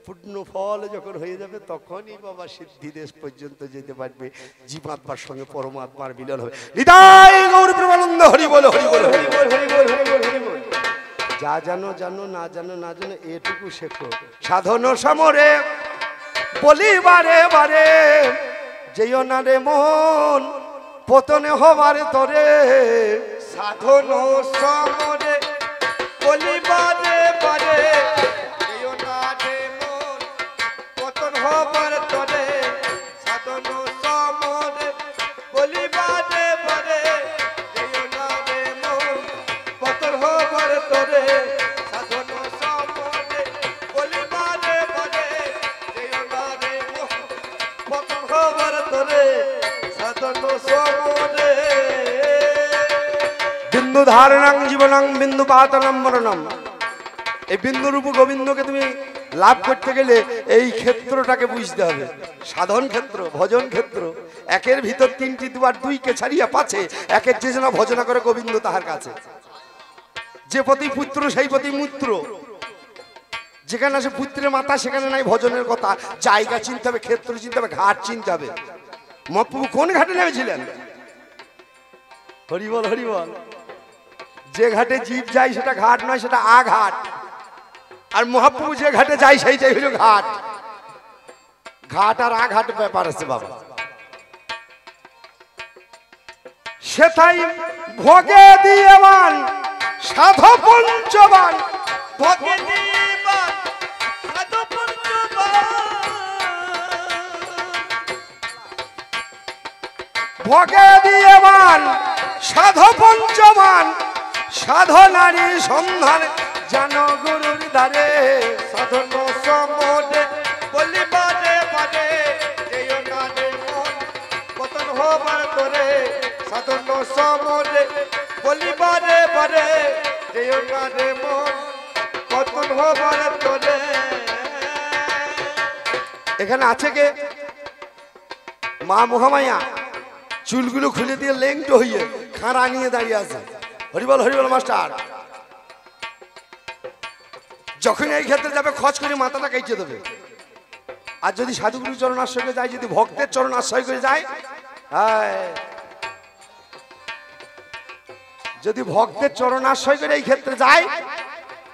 পূর্ণ ফল যখন হয়ে যাবে, তখনই বাবা সিদ্ধি দেশ পর্যন্ত যেতে পারবে। জীবাত্মার সঙ্গে পরমাত্মার মিলন হবে। হৃদয় গৌর প্রেমানন্দ হরি বল হরি বল হরি বল হরি বল হরি বল হরি বল। যা জানো জানো, না জানো না জানো, এটুকু শেখো। সাধন সমরে বলি বারে বারে, যেও না রে মন পতনে হবার তরে। সাধন সমরে বলি বারে বারে, যেও না রে মন পতন হবার তরে। সাধন সমরে বলি বারে বারে, যেও না রে সাধন সমরে বিন্দু ধারণাং জীবনং বিন্দু পাতনম মরণম। এই বিন্দু রূপ গোবিন্দকে তুমি লাভ করতে গেলে এই ক্ষেত্রটাকে বুঝতে হবে। সাধন ক্ষেত্র, ভজন ক্ষেত্র, একের ভিতর তিনটি দুয়ার, দুইকে ছাড়িয়া পাছে একের যে যেন ভজনা করে গোবিন্দ তাহার কাছে। যে প্রতি পুত্র সেই প্রতি মূত্র, যেখানে আছে পুত্রের মাতা সেখানে নাই ভজনের কথা। জায়গা চিনতে হবে, ক্ষেত্র চিনতে হবে, ঘাট চিনতে হবে। মহাপ্রভু কোন ঘাটে নেমেছিলেন? হরিবল হরিবল। যে ঘাটে জীব যায় সেটা ঘাট নয়, সেটা আঘাট। আর মহাপ্রভু যে ঘাটে যায় সেইটাই হলো ঘাট। ঘাট আর আঘাট ব্যাপার আছে বাবা। সেটাই ভোগে দিয়েবান সাধু পঞ্চবান, ভোগে দিবান সাধু পঞ্চবান, ভোগে দিয়েবান সাধু পঞ্চবান, সাধনারী সন্ধান জান গুরুর দ্বারে। সাধন সমরে বলিবারে বারে যেও না রে মন পতন হবার তোরে। সাধন সমরে বলিবারে বারে যেও না রে মন পতন হবার তোরে। এখানে আছে কে? মা মহামায়া চুলগুলো খুলে দিয়ে লেংটো হইয়ে খাঁড়া নিয়ে দাঁড়িয়ে আছে। হরিবল হরিবল মাস্টার। যখন এই ক্ষেত্রে যাবে খচ করে মাথাটা কেটে দেবে। আর যদি সাধুগুরু চরণ আশ্রয় করে যায়, যদি ভক্তের চরণ আশ্রয় করে যায়, যদি ভক্তের চরণ আশ্রয় করে এই ক্ষেত্রে যায়,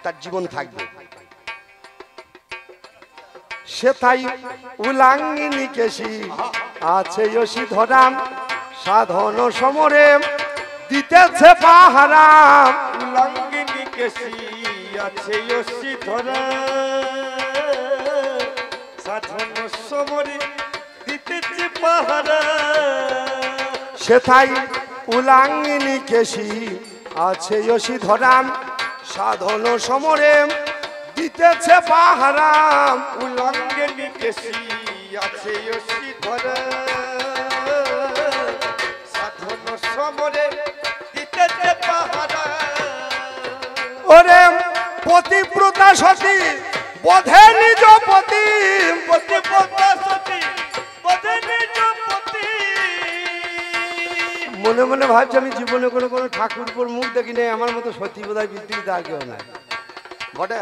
তার জীবন থাকবে। সেথাই উলাঙ্গিনী কেশি আছে যশি ধরাম, সাধন সমরে দিতেছে পাহারাম। উলঙ্গিনী কেশি আছে যশি ধরা, সাধন সমরে দিতেছে পাহারা। সেথাই উলাঙ্গিনী কেশি আছে যশি ধরাম, সাধন সমরে দিতেছে পাহারাম। উলঙ্গিনী কেশি আছে যশি ধরা, সাধন সমরে দিতেছে পাহারা। ওরে পতিব্রতা সতী বোধে নিজ পতি, পতিব্রতা সতী বোধে নিজ পতি। মনে মনে ভাবছি আমি জীবনে কোনো কোনো ঠাকুরপুর মুখ দেখি নাই, আমার মতো সতী বোধহয় পৃথিবীতে আর কেউ নাই। বটে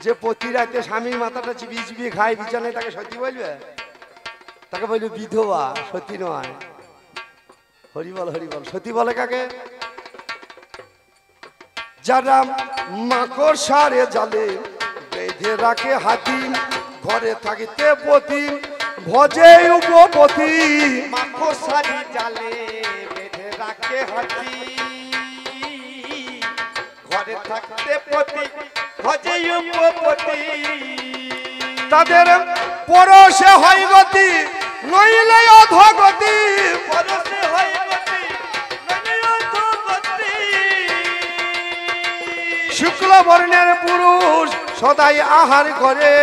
যে প্রতি রাতে স্বামীর মাথাটা চিবিয়ে চিবিয়ে খায় বিছানায়, তাকে সতী বলবে? তাকে বলবে বিধবা, সতী নয়। হরিবল হরিবল। সতী বলে কাকে? যারা মাকড় সারে জালে বেঁধে রাখে হাতি, ঘরে থাকিতে পতি ভজে উপপতি। মাকড় সারি জালে বেঁধে রাখে হাতি, ঘরে থাকতে পতি ভজে উপপতি। তাদের পরশে হয় গতি নইলে অধগতি, পরশে হয় গতি নইলে অধগতি। শুক্ল বর্ণের পুরুষ সদাই আহার করে।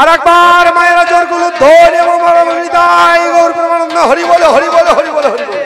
আর একবার মায়ের জোরগুলো ধরে হৃদয় গৌর প্রেমানন্দ হরি বলে হরি বলে হরি বলে হরি বলে।